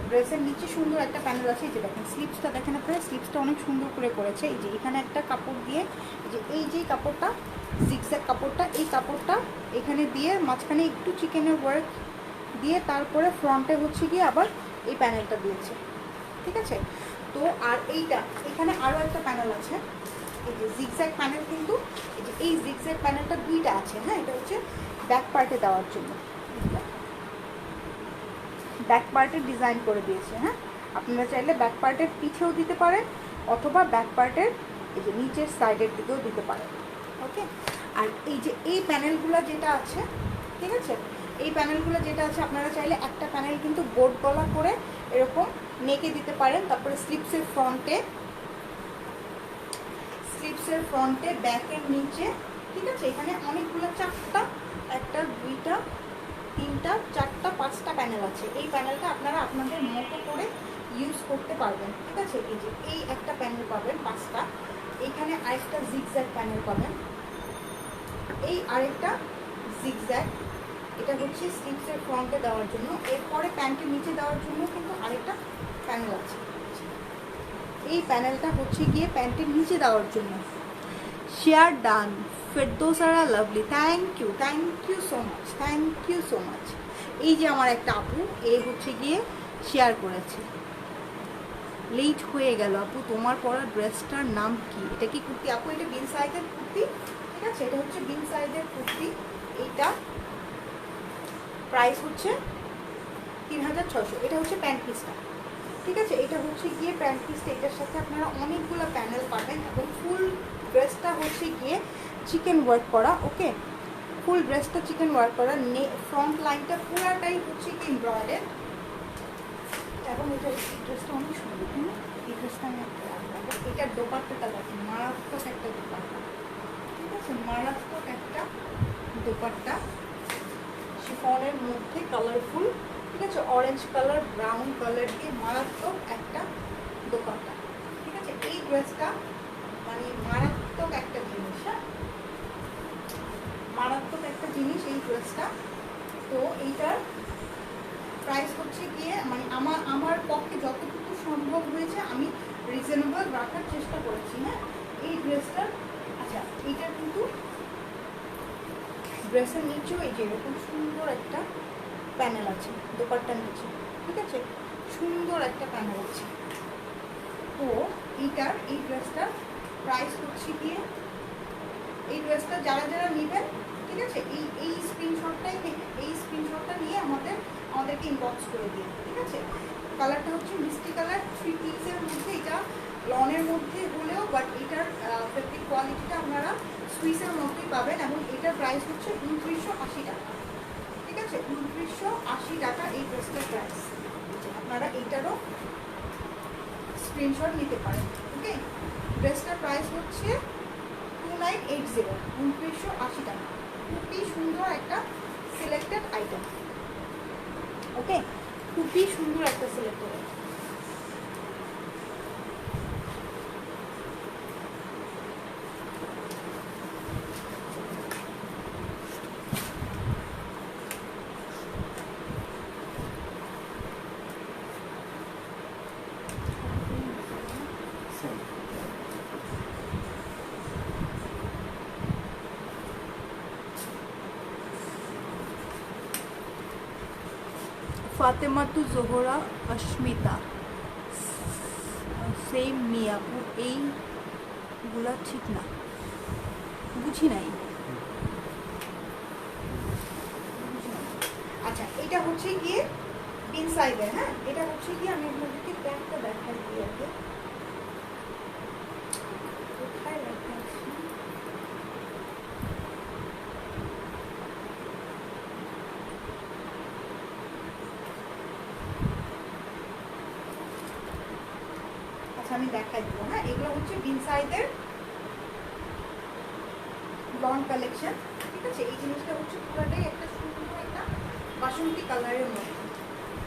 Speaker 1: ড্রেসের নিচে সুন্দর একটা প্যানেল আছে। এই যে দেখেন স্লিপসটা, দেখেন আপনারা স্লিপসটা অনেক সুন্দর করে করেছে। এই যে এখানে একটা কাপড় দিয়ে, এই যে কাপড়টা জিগজ্যাগ কাপড়টা, এই কাপড়টা এখানে দিয়ে মাঝখানে একটু চিকেনের ওয়ার্ক দিয়ে তারপরে ফ্রন্টে হচ্ছে গিয়ে আবার এই প্যানেলটা দিয়েছে, ঠিক আছে? তো আর এইটা এখানে আরও একটা প্যানেল আছে, এই যে জিগজ্যাগ প্যানেল, কিন্তু এই জিগজ্যাগ প্যানেলটা দুইটা আছে। হ্যাঁ, এটা হচ্ছে ব্যাক পার্টে দেওয়ার জন্য, ব্যাক পার্টের ডিজাইন করে দিয়েছে। হ্যাঁ, আপনারা চাইলে ব্যাক পার্টের পিছেও দিতে পারেন অথবা ব্যাক পার্টের এই যে নিচের সাইডের দিকেও দিতে পারেন। ওকে, আর এই যে এই প্যানেলগুলো যেটা আছে, ঠিক আছে, এই প্যানেলগুলো যেটা আছে আপনারা চাইলে একটা প্যানেল কিন্তু বোর্ড গলা করে এরকম নেকে দিতে পারেন। তারপরে স্লিপসের ফ্রন্টে ব্যাকের নিচে, ঠিক আছে, এখানে অনেকগুলো, চারটা, একটা, দুইটা, তিনটা, চারটা, পাঁচটা প্যানেল আছে। এই প্যানেলটা আপনারা আপনাদের মতো করে ইউজ করতে পারবেন, ঠিক আছে? এই যে এই একটা প্যানেল পাবেন পাঁচটা, এইখানে আরেকটা জিগজ্যাগ প্যানেল পাবেন, এই আরেকটা জিগজ্যাগ, এটা হচ্ছে স্লিপসের ফ্রন্টে দেওয়ার জন্য। এরপরে প্যান্টের নিচে দেওয়ার জন্য কিন্তু আরেকটা প্যানেল আছে। এই প্যানেলটা হচ্ছে গিয়ে প্যান্টের নিচে দেওয়ার জন্য। Share done, Ferdousara Lovely, thank you so much, thank you so much. এই যে আমার একটা আপু, এ হচ্ছে গিয়ে শেয়ার করেছে। লেট হয়ে গেল আপু, তোমার পরা ড্রেসটার নাম কি? এটা কি কুর্তি আপু? এটা বিন সাইজের কুর্তি, ঠিক আছে, এটা হচ্ছে বিন সাইজের কুর্তি। এইটা প্রাইস হচ্ছে 3600। এটা হচ্ছে প্যান্ট পিসটা, ঠিক আছে? এটা হচ্ছে গিয়ে প্যান্ট পিসটা, এটার সাথে আপনারা অনেকগুলো প্যানেল পাবেন এবং ফুল ড্রেসটা হচ্ছে গিয়ে চিকেন ওয়ার্ক করা। ওকে, ফুল ড্রেসটা চিকেন ওয়ার্ক করা, ফ্রন্ট লাইনটা পুরাটাই হচ্ছে কি এমব্রয়ডারি। এবং এটা এই ড্রেসটা অনেক সুন্দর, এই ড্রেসটা আমি এটার দোপাট্টাটা দেখেন, মারাত্মক একটা দোপাট্টা, ঠিক আছে, মারাত্মক একটা দোপাট্টা, শিফনের মধ্যে কালারফুল, ঠিক আছে, অরেঞ্জ কালার, ব্রাউন কালার দিয়ে মারাত্মক একটা দোপাট্টা, ঠিক আছে? এই ড্রেসটা মানে মারাত্মক একটা জিনিস, হ্যাঁ, মারাত্মক একটা জিনিস এই ড্রেসটা। তো এইটার প্রাইস হচ্ছে গিয়ে মানে আমার পক্ষে যতটুকু সম্ভব হয়েছে আমি রিজনেবল রাখার চেষ্টা করেছি। হ্যাঁ, এই ড্রেসটার, আচ্ছা, এইটার কিন্তু ড্রেসের নিচেও এই যে এরকম সুন্দর একটা প্যানেল আছে দোপাট্টার নিচে, ঠিক আছে, সুন্দর একটা প্যানেল আছে। তো এই ড্রেসটার প্রাইস হচ্ছে গিয়ে, এই ড্রেসটা যারা নেবেন, ঠিক আছে, এই স্ক্রিনশটটা নিয়ে আমাদেরকে ইনবক্স করে দিন, ঠিক আছে? কালারটা হচ্ছে মিষ্টি কালার, 3 পিসের মধ্যে, এটা লনের মধ্যে হলেও বাট এটার ফেব্রিক কোয়ালিটিটা আপনারা সুইসের মধ্যেই পাবেন এবং এটার প্রাইস হচ্ছে 2980 টাকা, ঠিক আছে, 2980 টাকা এই ড্রেসটার প্রাইস। আপনারা এইটারও স্ক্রিনশট নিতে পারেন। ওকে, ড্রেসটার প্রাইস হচ্ছে 2980, 2980 টাকা। খুবই সুন্দর একটা সিলেক্টেড আইটেম। ওকে, খুবই সুন্দর একটা সিলেক্টেড আইটেম। ফাতেমাতু জোহরা অস্মিতা সেম মি আপু, এইগুলা ঠিক না, বুঝি নাই। আচ্ছা এটা হচ্ছে গিয়ে ইনসাইডের, হ্যাঁ এটা হচ্ছে গিয়ে আমি আপনাদেরকে প্যান্টটা দেখাই দিই আগে। কোথায় রাখা আছে? আচ্ছা আমি দেখাই দিব, হ্যাঁ এগুলো হচ্ছে ইনসাইডের লং কালেকশন, ঠিক আছে। এই জিনিসটা হচ্ছে পুরাটাই একটা সুন্দর একটা বাসন্তী কালারের মধ্যে,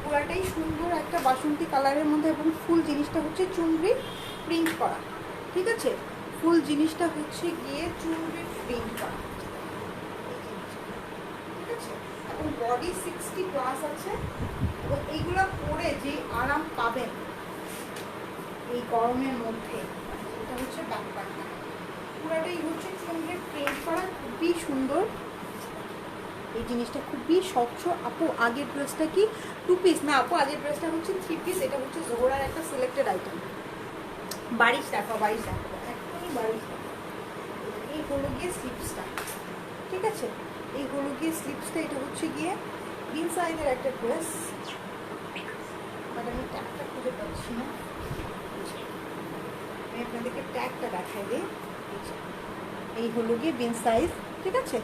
Speaker 1: পুরাটাই সুন্দর একটা বাসন্তী কালারের মধ্যে, এবং ফুল জিনিসটা হচ্ছে চুনরি প্রিন্ট করা, ঠিক আছে। ফুল জিনিসটা হচ্ছে গিয়ে চুনরি প্রিন্ট করা, ঠিক আছে। এবং বডি 60+ আছে, এবং এইগুলো পরে যে আরাম পাবেন এই গরমের মধ্যে, এটা হচ্ছে ব্যাকপ্যাকটা, পুরাটাই হচ্ছে চুনরি প্রিন্ট করা, খুবই সুন্দর এই জিনিসটা, খুবই স্বচ্ছ। আপু আগের ড্রেসটা কি 2 পিস? না আপু আগের ড্রেসটা হচ্ছে 3 পিস। এটা হচ্ছে জোহরার একটা সিলেক্টেড আইটেম। 22 টাকা, 22 টাকা, একদমই 22 টাকা। এই হলো গিয়ে স্লিপসটা, ঠিক আছে। এই হলো গিয়ে স্লিপসটা, এটা হচ্ছে গিয়ে ইনসাইডের একটা ড্রেস, বাট আমি ট্যাগটা খুঁজে পাচ্ছি না। আমি আপনাদেরকে ট্যাগটা দেখাই দিই। এই হলো গিয়ে বিন সাইজ, ঠিক আছে,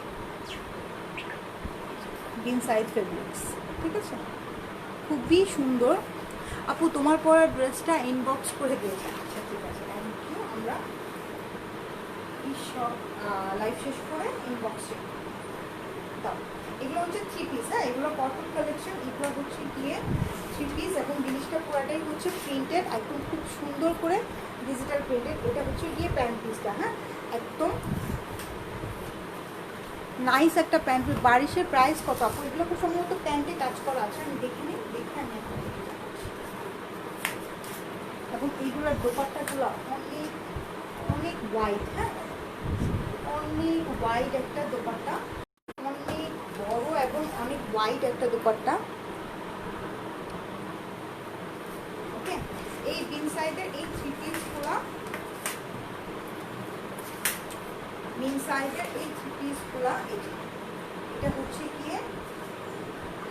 Speaker 1: বিন সাইজ ফেব্রিক্স, ঠিক আছে, খুবই সুন্দর। আপু তোমার পরা ড্রেসটা ইনবক্স করে দিয়েছে। আচ্ছা ঠিক আছে, আমরা এই সব লাইভ শেষ করে ইনবক্সে দাও। এগুলো হচ্ছে 3 পিস, হ্যাঁ এগুলো কটন কালেকশন, এগুলো হচ্ছে গিয়ে 3 পিস, এবং জিনিসটা পুরাটাই হচ্ছে প্রিন্টেড, একদম খুব সুন্দর করে ডিজিটাল প্রিন্টেড। এটা হচ্ছে গিয়ে প্যান্ট পিসটা, হ্যাঁ একদম নাইস একটা প্যান্ট পিস। 22-এর প্রাইস কত আপু? এগুলো খুব সম্ভবত প্যান্টে কাজ করা আছে, আমি দেখে নিই, দেখে আমি আপনাদেরকে জানাচ্ছি। এবং এইগুলোর দোপাট্টাগুলো অনেক অনেক ওয়াইড, হ্যাঁ অনেক ওয়াইড একটা দোপাট্টা, অনেক বড় এবং অনেক ওয়াইড একটা দোপাট্টা, ওকে। এই বিন সাইডের এই 3 পিসগুলো, মিন সাইজের এই 3 পিসগুলো, এটা হচ্ছে গিয়ে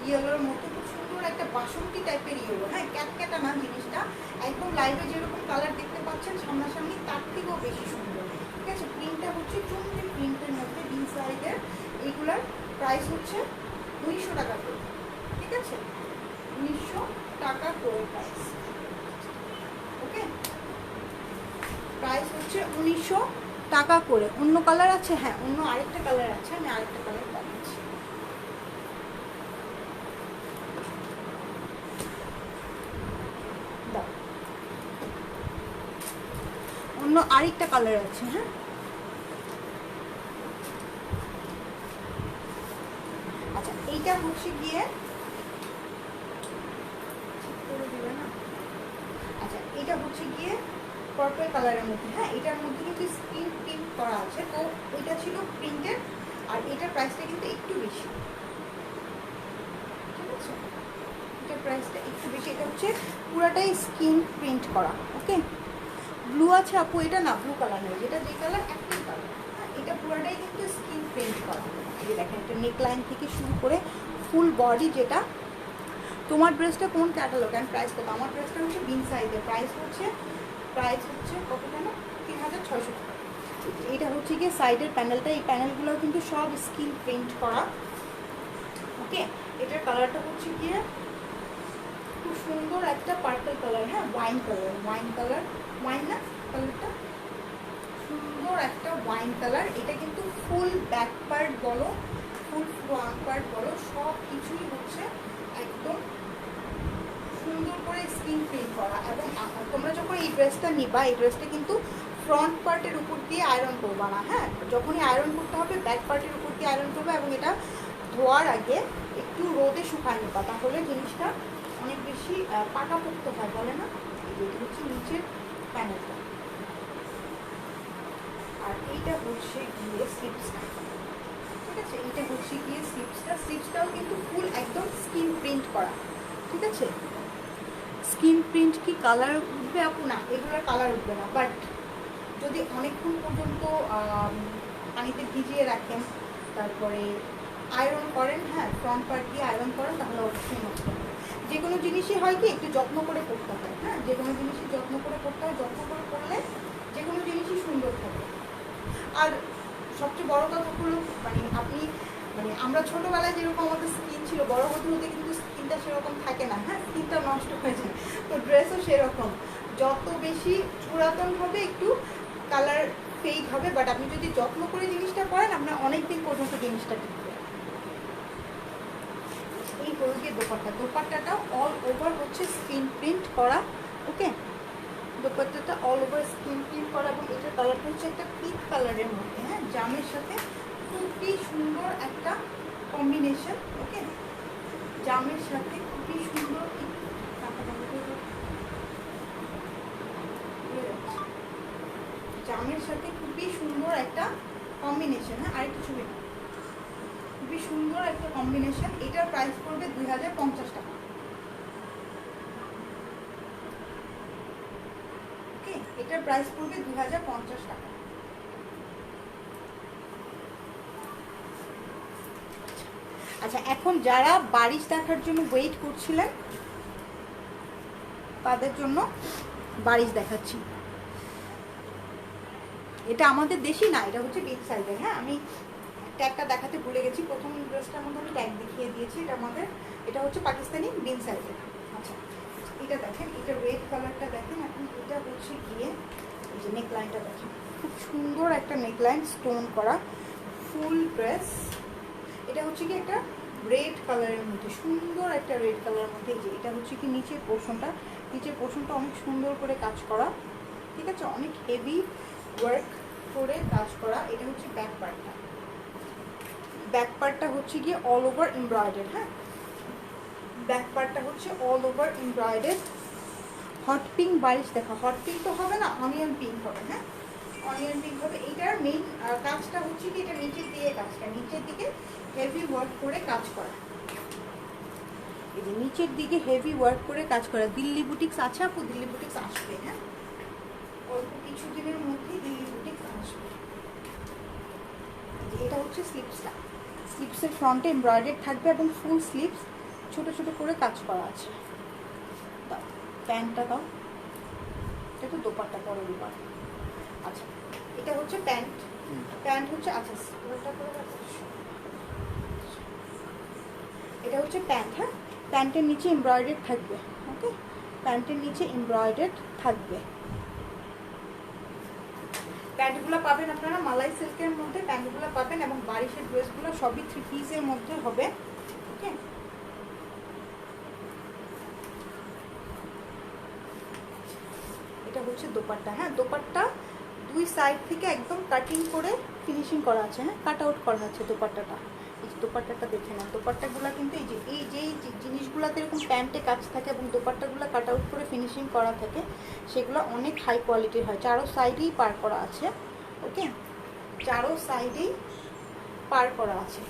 Speaker 1: ইয়েলোর মতো খুব সুন্দর একটা বাসন্তী টাইপের ইয়েলো, হ্যাঁ ক্যাটক্যাটা না জিনিসটা, একদম লাইভে যেরকম কালার দেখতে পাচ্ছেন সামনাসামনি তার থেকেও বেশি সুন্দর, ঠিক আছে। প্রিন্টটা হচ্ছে চুনরি প্রিন্টের মধ্যে বিন সাইজের। এইগুলার প্রাইস হচ্ছে 1900 টাকা করে, ঠিক আছে, 1900 টাকা করে প্রাইস, ওকে। প্রাইস হচ্ছে 1900 টাকা করে। অন্য কালার আছে? হ্যাঁ অন্য আরেকটা কালার আছে, আমি আরেকটা কালার দেখাচ্ছি। অন্য আরেকটা কালার আছে, হ্যাঁ আচ্ছা এইটা হচ্ছে গিয়ে আচ্ছা এটা হচ্ছে গিয়ে পার্পল কালারের মধ্যে, হ্যাঁ এটার মধ্যে কিন্তু স্ক্রিন প্রিন্ট করা আছে, তো ওইটা ছিল প্রিন্টেড, আর এটার প্রাইসটা কিন্তু একটু বেশি, ঠিক আছে, এটার প্রাইসটা একটু বেশি। এটা হচ্ছে পুরাটাই স্ক্রিন প্রিন্ট করা, ওকে। ব্লু আছে আপু? এটা না ব্লু কালার নেই, যেটা যে কালার একই কালার, হ্যাঁ এটা পুরাটাই কিন্তু স্ক্রিন প্রিন্ট করা। এই দেখেন এটা নেকলাইন থেকে শুরু করে ফুল বডি, যেটা তোমার ড্রেসটা কোন ক্যাটালগ অ্যান্ড প্রাইস কত? আমার ড্রেসটা হচ্ছে বিন সাইজের, প্রাইস হচ্ছে কত টাকা? 3600 টাকা। এটা হচ্ছে গিয়ে সাইডের প্যানেলটা, এই প্যানেলগুলো কিন্তু সব স্ক্রিন প্রিন্ট করা, ওকে। এটার কালারটা হচ্ছে গিয়ে খুব সুন্দর একটা পার্পল কালার, হ্যাঁ ওয়াইন কালার, ওয়াইন না কালারটা, সুন্দর একটা ওয়াইন কালার। এটা কিন্তু ফুল ব্যাক পার্ট বলো, ফুল ফ্রন্ট পার্ট বলো, সব কিছুই হচ্ছে একদম সুন্দর করে স্ক্রিন প্রিন্ট করা। এবং তোমরা যখন এই ড্রেসটা নিবা, এই ড্রেসটা কিন্তু ফ্রন্ট পার্টের উপর দিয়ে আয়রন করবা না, হ্যাঁ যখনই আয়রন করতে হবে ব্যাক পার্টের উপর দিয়ে আয়রন করবে, এবং এটা ধোয়ার আগে একটু রোদে শুকায় নেবা, তাহলে জিনিসটা অনেক বেশি পাকাপোক্ত হয়, বলে না। এটা হচ্ছে নিচের প্যানেলটা, আর এইটা হচ্ছে গিয়ে স্লিপসটা, ঠিক আছে। এইটা হচ্ছে গিয়ে স্লিপসটাও কিন্তু ফুল একদম স্ক্রিন প্রিন্ট করা, ঠিক ঠিক আছে। স্কিন প্রিন্ট কি কালার উঠবে আপু? না, এগুলোর কালার উঠবে না, বাট যদি অনেকক্ষণ পর্যন্ত পানিতে ভিজিয়ে রাখেন, তারপরে আয়রন করেন, হ্যাঁ ফ্রন্ট পার্ট দিয়ে আয়রন করেন, তাহলে অবশ্যই নষ্ট হবে। যে কোনো জিনিসই হয় কি একটু যত্ন করে করতে হয়, হ্যাঁ যে কোনো জিনিসই যত্ন করে করতে হয়, যত্ন করে করলে যে কোনো জিনিসই সুন্দর থাকে। আর সবচেয়ে বড় কথা হলো মানে আপনি মানে আমরা ছোটোবেলায় যেরকম আমাদের স্কিন ছিল, বড় হতে হতে কিন্তু স্কিনটা সেরকম থাকে না, হ্যাঁ স্কিনটা নষ্ট হয়ে যায়। তো ড্রেসও সেরকম, যত বেশি পুরাতন হবে একটু কালার ফেড হবে, বাট আপনি যদি যত্ন করে জিনিসটা করেন আপনার অনেক দিন পর্যন্ত জিনিসটা টিকবে। এই হলো গিয়ে দোপাট্টাটা অল ওভার হচ্ছে স্ক্রিন প্রিন্ট করা, ওকে। দোপাট্টাটা অল ওভার স্ক্রিন প্রিন্ট করা এবং এটার কালারটা হচ্ছে একটা পিঙ্ক কালারের মধ্যে, হ্যাঁ জামের সাথে খুবই সুন্দর একটা কম্বিনেশন, ওকে। জামের সাথে খুবই সুন্দর, জামের সাথে খুবই সুন্দর একটা কম্বিনেশন, হ্যাঁ আরেকটু ছবি, খুবই সুন্দর একটা কম্বিনেশন। এটার প্রাইস পড়বে 2050 টাকা, ওকে। এটার প্রাইস পড়বে 2050 টাকা। আচ্ছা, এখন যারা বারিশ দেখার জন্য ওয়েট করছিলেন তাদের জন্য বারিশ দেখাচ্ছি। এটা আমাদের দেশি না, এটা হচ্ছে বিগ সাইজের, হ্যাঁ আমি ট্যাগটা দেখাতে ভুলে গেছি, প্রথম ড্রেসটার মধ্যে আমি ট্যাগ দেখিয়ে দিয়েছি, এটা আমাদের এটা হচ্ছে পাকিস্তানি বিগ সাইজের। আচ্ছা, এটা দেখেন, এটা রেড কালারটা দেখেন। এখন এটা হচ্ছে গিয়ে এই যে নেকলাইনটা দেখেন, খুব সুন্দর একটা নেকলাইন স্টোন করা ফুল ড্রেস। এটা হচ্ছে কি একটা রেড কালারের মধ্যে, সুন্দর একটা রেড কালারের মধ্যে। যে এটা হচ্ছে কি নিচের পোর্শনটা অনেক সুন্দর করে কাজ করা, ঠিক আছে, অনেক হেভি ওয়ার্ক করে কাজ করা। এটা হচ্ছে ব্যাক পার্টটা হচ্ছে গিয়ে অল ওভার এমব্রয়ডারি, হ্যাঁ ব্যাক পার্টটা হচ্ছে all over embroidery. Hot pink বারিশ দেখা, হট পিঙ্ক তো হবে না, অনিয়ন পিঙ্ক হবে, হ্যাঁ অনিয়ন পিঙ্ক হবে। এইটার মেইন কাজটা হচ্ছে কি এটা নিচের দিকে কাজটা, নিচের দিকে হেভি ওয়ার্ক করে কাজ করা, এই যে নিচের দিকে হেভি ওয়ার্ক করে কাজ করা। দিল্লি বুটিক্স আছে আপু, দিল্লি বুটিক্স আসবে, হ্যাঁ অল্প কিছুদিনের মধ্যেই দিল্লি বুটিক্স আসবে। এটা হচ্ছে স্লিপসটা, স্লিপসের ফ্রন্টে এমব্রয়ডারি থাকবে এবং ফুল স্লিপস ছোট ছোট করে কাজ করা আছে। দাও প্যান্টটা দাও, এটা তো দোপাট্টা পরে দিবা। আচ্ছা, এটা হচ্ছে প্যান্ট হচ্ছে, আচ্ছা এটা হচ্ছে প্যান্ট, হ্যাঁ প্যান্টের নিচে এমব্রয়ডারি থাকবে, ওকে প্যান্টের নিচে এমব্রয়ডারি থাকবে। প্যান্টগুলো পাবেন আপনারা মালাই সিল্কের মধ্যে, প্যান্টগুলো পাবেন এবং বারিশের ড্রেসগুলো সবই 3 পিসের মধ্যে হবে, ওকে। এটা হচ্ছে দোপাট্টা, হ্যাঁ দোপাট্টা দুই সাইড থেকে একদম কাটিং করে ফিনিশিং করা আছে, হ্যাঁ কাট আউট করা আছে দোপাট্টাটা। এই দোপাট্টাটা দেখে না, দোপাট্টাগুলো কিন্তু এই যে জিনিসগুলোতে এরকম প্যান্টে কাজ থাকে এবং দোপাট্টাগুলো কাট আউট করে ফিনিশিং করা থাকে, সেগুলো অনেক হাই কোয়ালিটির হয়। চারো সাইডেই পার করা আছে, ওকে চারো সাইডেই পার করা আছে।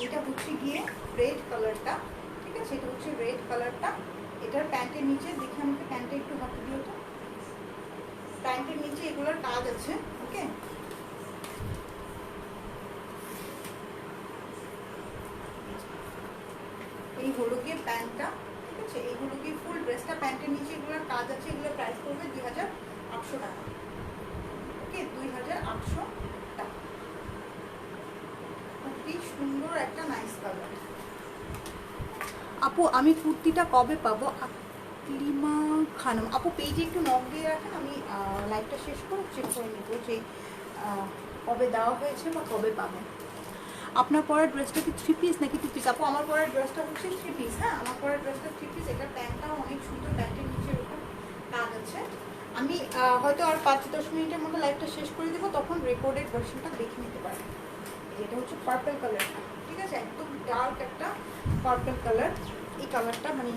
Speaker 1: এটা হচ্ছে গিয়ে রেড কালারটা, ঠিক আছে, এটা হচ্ছে রেড কালারটা। এটার প্যান্টের নিচে দেখে আমাকে প্যান্টে একটু হাতে দিও তো, প্যান্টের নিচে এগুলোর কাজ আছে, ওকে এই হলো গিয়ে প্যান্টটা, ঠিক আছে এই হলো গিয়ে ফুল ড্রেসটা। প্যান্টের নিচে এগুলোর কাজ আছে, এগুলোর প্রাইস পড়বে 2800 টাকা, ওকে 2800 টাকা। খুবই সুন্দর একটা নাইস কালার। আপু আমি কুর্তিটা কবে পাবো? আকলিমা খানম আপু পেজে একটু নক দিয়ে রাখেন, আমি লাইভটা শেষ করে চেক করে নেবো যে কবে দেওয়া হয়েছে বা কবে পাবেন। আপনার পরার ড্রেসটা কি 3 পিস নাকি 2 পিস? আপু আমার পরার ড্রেসটা হচ্ছে 3 পিস, হ্যাঁ আমার পরার ড্রেসটা 3 পিস। এটা প্যান্টটাও অনেক সুন্দর, প্যান্টের নিচে এরকম কাজ আছে। আমি হয়তো আর 5-10 মিনিটের মধ্যে লাইভটা শেষ করে দেবো, তখন রেকর্ডেড ভার্সনটা দেখে নিতে পারেন। এটা হচ্ছে পার্পল কালারটা, ঠিক আছে একদম ডার্ক একটা পার্পল কালার। এই কালারটা মানে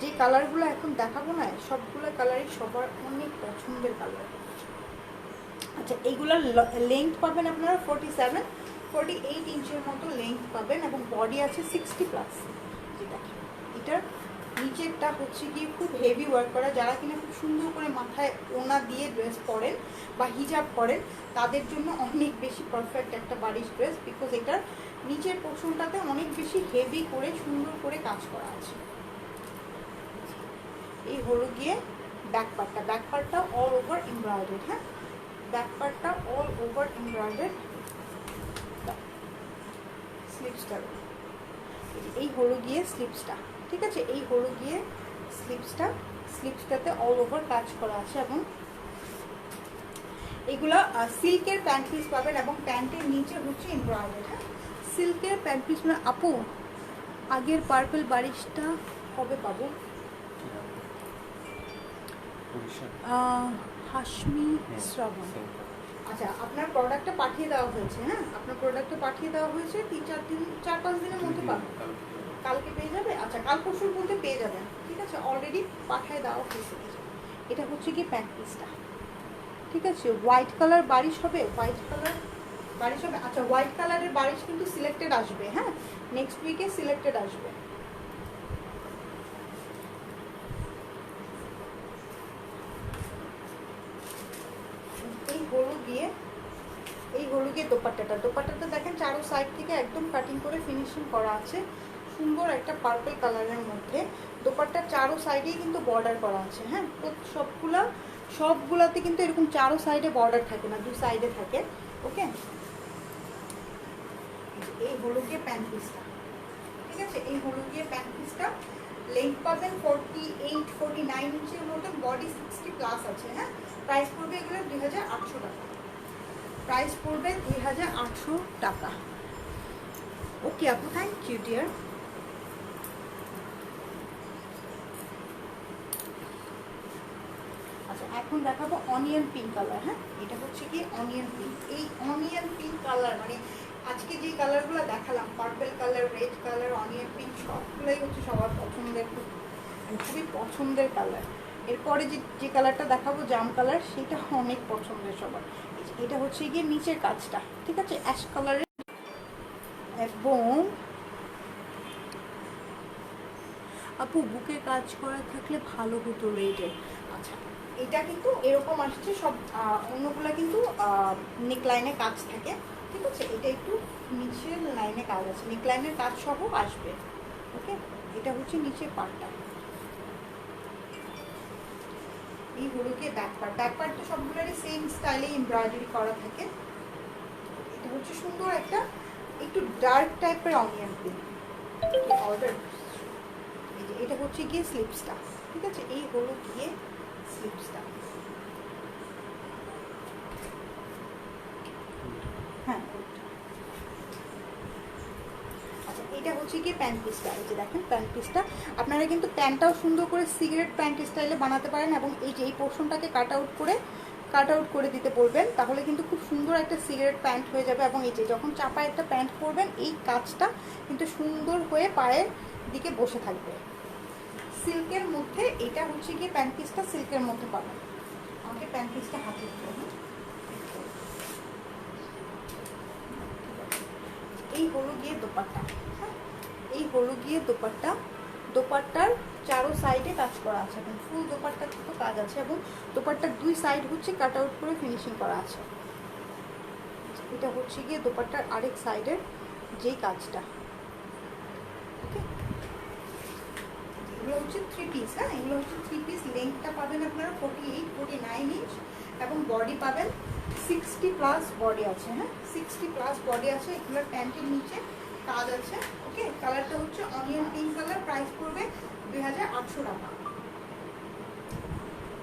Speaker 1: যে কালারগুলো এখন দেখাবো না সবগুলো কালারই সবার অনেক পছন্দের কালার। আচ্ছা এইগুলোর লেন্থ পাবেন আপনারা 47-48 ইঞ্চের মতো লেন্থ পাবেন এবং বডি আছে 60+। যেটা এটার নিচেরটা হচ্ছে গিয়ে খুব হেভি ওয়ার্ক করা, যারা কিনা খুব সুন্দর করে মাথায় ওনা দিয়ে ড্রেস পরেন বা হিজাব পরেন তাদের জন্য অনেক বেশি পারফেক্ট একটা বারিশ ড্রেস, বিকজ এটার নিচের পোর্শনটাতে অনেক বেশি হেভি করে সুন্দর করে কাজ করা আছে। এই হলো গিয়ে ব্যাক পার্টটা, ব্যাক পার্টটা অল ওভার এমব্রয়ডারি। হ্যাঁ, ব্যাক পার্টটা অল ওভার এমব্রয়ডারি। স্লিপসটা, এই হলো গিয়ে স্লিপসটা, ঠিক আছে, এই হলো গিয়ে স্লিপসটা। স্লিপসটাতে অল ওভার কাজ করা আছে এবং এগুলা সিল্কের প্যান্ট পিস পাবেন এবং প্যান্টের নিচে হচ্ছে এমব্রয়ডারি। হ্যাঁ, সিল্কের প্যান্ট পিস। মানে আপু আগের পার্পল বারিশটা কবে পাবো? হাশমি শ্রাবণ। আচ্ছা, আপনার প্রোডাক্টটা পাঠিয়ে দেওয়া হয়েছে। হ্যাঁ, আপনার প্রোডাক্টটা পাঠিয়ে দেওয়া হয়েছে 4-5 দিনের মধ্যে পাবেন। কালকে পেয়ে যাবে? আচ্ছা, কাল পরশুর মধ্যে পেয়ে যাবেন, ঠিক আছে, অলরেডি পাঠিয়ে দেওয়া হয়েছে। এটা হচ্ছে কি প্যান্ট পিসটা, ঠিক আছে। হোয়াইট কালার বারিশ হবে, হোয়াইট কালার বারিশ হবে। আচ্ছা, হোয়াইট কালারের বারিশ কিন্তু সিলেক্টেড আসবে। হ্যাঁ, নেক্সট উইকে সিলেক্টেড আসবে। এই হলো গিয়ে দোপাট্টাটা দেখেন চারো সাইড থেকে একদম কাটিং করে ফিনিশিং করা আছে, সুন্দর একটা পার্পল কালারের মধ্যে। দোপাট্টার চারো সাইডেই কিন্তু বর্ডার করা আছে। হ্যাঁ, তো সবগুলাতে কিন্তু এরকম চারো সাইডে বর্ডার থাকে না, 2 সাইডে থাকে। ওকে, এই হলো গিয়ে প্যান্ট পিসটা, ঠিক আছে। এই হলো গিয়ে প্যান্ট পিসটা। লেন্থ পাবেন 48-49 ইঞ্চের মতন, বডি 60+ আছে। হ্যাঁ, প্রাইস পড়বে এগুলো 2800 টাকা। প্রাইস পড়বে 2800 টাকা। ওকে আপু, থ্যাংক ইউ ডিয়ার। আচ্ছা, এখন দেখাবো অনিয়ন পিঙ্ক কালার। হ্যাঁ, এটা হচ্ছে কি অনিয়ন পিঙ্ক। এই অনিয়ন পিঙ্ক কালার মানে আজকে যে কালারগুলো দেখালাম, purple colour, red colour, onion pink, সবগুলোই হচ্ছে সবার পছন্দের, খুবই পছন্দের কালার। এরপরে যে কালারটা দেখাবো জাম কালার, সেটা অনেক পছন্দের সবার। এটা হচ্ছে গিয়ে নিচের কাজটা, ঠিক আছে, অ্যাশ কালারের। এবং আপু বুকে কাজ করা থাকলে ভালো হতো রেডের। আচ্ছা, এটা কিন্তু এরকম আসছে, সব অন্যগুলো কিন্তু নেকলাইনে কাজ থাকে, ঠিক আছে। এটা একটু নিচের লাইনে কাজ আছে, নেকলাইনের কাজ সহ আসবে। ওকে, এটা হচ্ছে নিচের পার্টটা। এই হলো গিয়ে ব্যাক পার্ট। ব্যাক পার্ট তো সবগুলোরই সেম স্টাইলে এমব্রয়ডারি করা থাকে। এটা হচ্ছে সুন্দর একটা একটু ডার্ক টাইপের অনিয়ন পিঙ্ক অর্ডার। এটা হচ্ছে গিয়ে স্লিপসটা, ঠিক আছে। এই হলো গিয়ে স্লিপসটা। হ্যাঁ, আচ্ছা, এটা হচ্ছে গিয়ে প্যান্ট পিসটা। এই যে দেখেন প্যান্ট পিসটা, আপনারা কিন্তু প্যান্টটাও সুন্দর করে সিগারেট প্যান্ট স্টাইলে বানাতে পারেন এবং এই যে এই পোর্শনটাকে কাট আউট করে দিতে বলবেন, তাহলে কিন্তু খুব সুন্দর একটা সিগারেট প্যান্ট হয়ে যাবে। এবং এই যে যখন চাপায় একটা প্যান্ট পরবেন, এই কাজটা কিন্তু সুন্দর হয়ে পায়ের দিকে বসে থাকবে। সিল্কের মধ্যে এটা হচ্ছে গিয়ে প্যান্ট পিসটা সিল্কের মধ্যে পাবেন। আমাকে প্যান্ট পিসটা হাতে দিতে হবে। এই হলো গিয়ে দোপাট্টা। এই হলো গিয়ে দোপাট্টা। দোপাট্টার চারো সাইডে কাজ করা আছে এবং ফুল দোপাট্টার তো কাজ আছে এবং দোপাট্টার 2 সাইড হচ্ছে কাট আউট করে ফিনিশিং করা আছে। এটা হচ্ছে গিয়ে দোপাট্টার আরেক সাইডের যেই কাজটা। ওকে, এগুলো হচ্ছে 3 পিস। হ্যাঁ, এগুলো হচ্ছে 3 পিস। লেন্থটা পাবেন আপনারা 48-49 ইঞ্চ এবং বডি পাবেন 60+ বডি আছে। হ্যাঁ, 60+ বডি আছে। এগুলোর প্যান্টের নিচে কাজ আছে। ওকে, কালারটা হচ্ছে অনিয়ন পিঙ্ক কালার। প্রাইস পড়বে 2800 টাকা।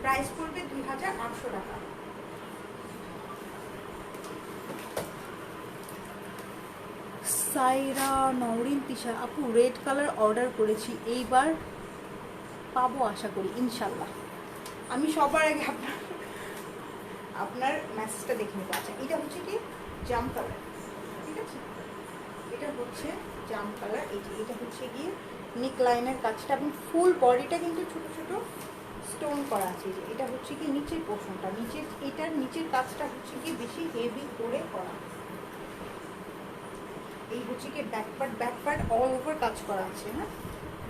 Speaker 1: প্রাইস পড়বে 2800 টাকা। সাইরা নওরিন তিশা আপু, রেড কালার অর্ডার করেছি, এইবার পাবো আশা করি ইনশাল্লাহ। আমি সবার আগে আপনার মেসেজটা দেখে নেবো। আচ্ছা, এটা হচ্ছে কি জাম কালার, ঠিক আছে। এটা হচ্ছে জাম কালার। এই যে এটা হচ্ছে গিয়ে নেক লাইনের কাজটা এবং ফুল বডিটা কিন্তু ছোট ছোট স্টোন করা আছে। যে এটা হচ্ছে কি নিচের পোর্শনটা, এটার নিচের কাজটা হচ্ছে কি বেশি হেভি করে করা। এই হচ্ছে কি ব্যাক পার্ট অল ওভার কাজ করা আছে। হ্যাঁ,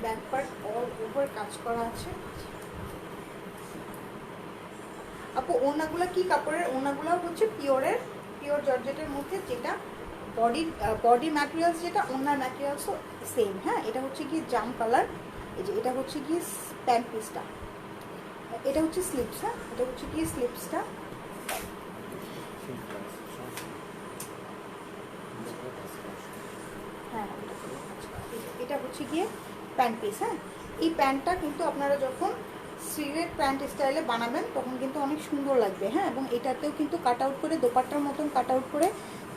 Speaker 1: ব্যাক পার্ট অল ওভার কাজ করা আছে। আপু ওড়নাগুলো কি কাপড়ের? ওড়নাগুলো হচ্ছে পিওর জর্জেটের মধ্যে, যেটা বডি ম্যাটেরিয়ালস, যেটা ওড়নার ম্যাটেরিয়ালসও সেম। হ্যাঁ, এটা হচ্ছে কি জাম কালার। এই যে এটা হচ্ছে কি প্যান্ট পিসটা, এটা হচ্ছে স্লিপস। হ্যাঁ, এটা হচ্ছে কি স্লিপসটা। হ্যাঁ, এটা হচ্ছে গিয়ে প্যান্ট পিস। হ্যাঁ, এই প্যান্টটা কিন্তু আপনারা যখন সিলেট প্যান্ট স্টাইলে বানাবেন তখন কিন্তু অনেক সুন্দর লাগবে। হ্যাঁ, এবং এটাতেও কিন্তু কাট আউট করে দোপাট্টার মতন কাট আউট করে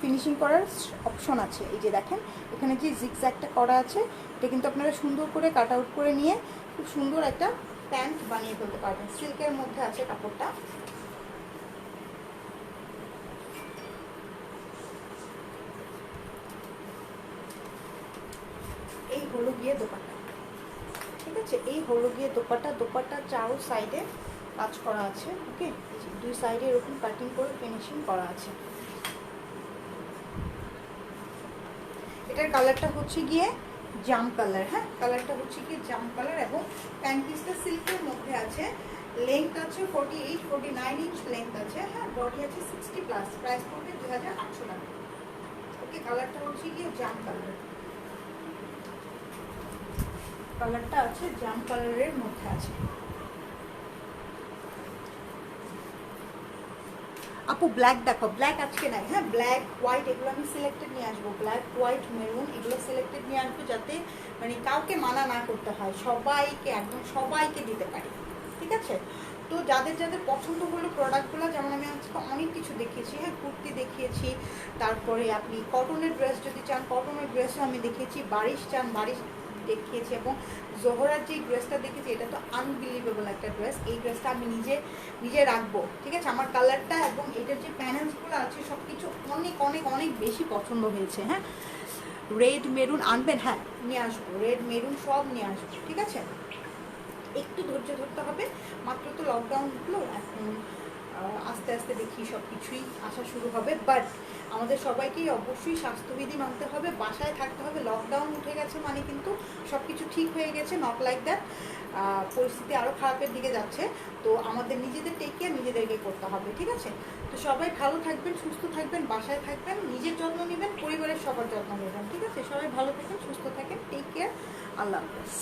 Speaker 1: ফিনিশিং করার অপশন আছে। এই যে দেখেন এখানে যে জিগজ্যাগটা করা আছে, এটা কিন্তু আপনারা সুন্দর করে কাট আউট করে নিয়ে খুব সুন্দর একটা প্যান্ট বানিয়ে ফেলতে পারবেন। সিল্কের মধ্যে আছে কাপড়টা। এই হলো গিয়ে দোপাট্টা, ঠিক আছে? এই হলো গিয়ে দোপাট্টা চারো সাইডে কাজ করা আছে। ওকে, দুই সাইডে এরকম কাটিং করে ফিনিশিং করা আছে। এটার কালারটা হচ্ছে গিয়ে জাম কালার। হ্যাঁ, কালারটা হচ্ছে গিয়ে জাম কালার এবং প্যান্ট পিসটা সিল্কের মধ্যে আছে। লেন্থ আছে 48-49 ইঞ্চ লেন্থ আছে। হ্যাঁ, বডি আছে 60+। প্রাইস পড়বে 2800 টাকা। ওকে, কালারটা হচ্ছে গিয়ে জাম কালার। কালারটা আছে জাম কালারের মধ্যে আছে। আপু ব্ল্যাক দেখো, ব্ল্যাক আজকে নাই। হ্যাঁ, ব্ল্যাক হোয়াইট এগুলো আমি সিলেক্টেড নিয়ে আসবো। ব্ল্যাক হোয়াইট মেরুন এগুলো সিলেক্টেড নিয়ে আসবো, যাতে মানে কাউকে মানা না করতে হয়, সবাইকে একদম সবাইকে দিতে পারি। ঠিক আছে? তো যাদের যাদের পছন্দ হলো প্রোডাক্টগুলো, যেমন আমি আজকে অনেক কিছু দেখিয়েছি। হ্যাঁ, কুর্তি দেখিয়েছি, তারপরে আপনি কটনের ড্রেস যদি চান কটনের ড্রেসও আমি দেখিয়েছি, বারিশ চান বারিশ দেখিয়েছি, এবং জোহরার যে ড্রেসটা দেখেছি এটা তো আনবিলিভেবল একটা ড্রেস। এই ড্রেসটা আমি নিজে রাখবো। ঠিক আছে? আমার কালারটা এবং এটার যে প্যানেলসগুলো আছে সব কিছু অনেক অনেক অনেক বেশি পছন্দ হয়েছে। হ্যাঁ, রেড মেরুন আনবেন? হ্যাঁ, নিয়ে আসবো, রেড মেরুন সব নিয়ে আসবো। ঠিক আছে? একটু ধৈর্য ধরতে হবে, মাত্র তো লকডাউন হলো, এখন আস্তে আস্তে দেখি সব কিছুই আসা শুরু হবে। বাট আমাদের সবাইকেই অবশ্যই স্বাস্থ্যবিধি মানতে হবে, বাসায় থাকতে হবে। লকডাউন উঠে গেছে মানে কিন্তু সব কিছু ঠিক হয়ে গেছে, নট লাইক দ্যাট। পরিস্থিতি আরও খারাপের দিকে যাচ্ছে। তো আমাদের নিজেদের টেক কেয়ার নিজেদেরকে করতে হবে। ঠিক আছে? তো সবাই ভালো থাকবেন, সুস্থ থাকবেন, বাসায় থাকবেন, নিজের যত্ন নেবেন, পরিবারের সবার যত্ন নেবেন। ঠিক আছে? সবাই ভালো থাকেন, সুস্থ থাকেন, টেক কেয়ার। আল্লাহ হাফেজ।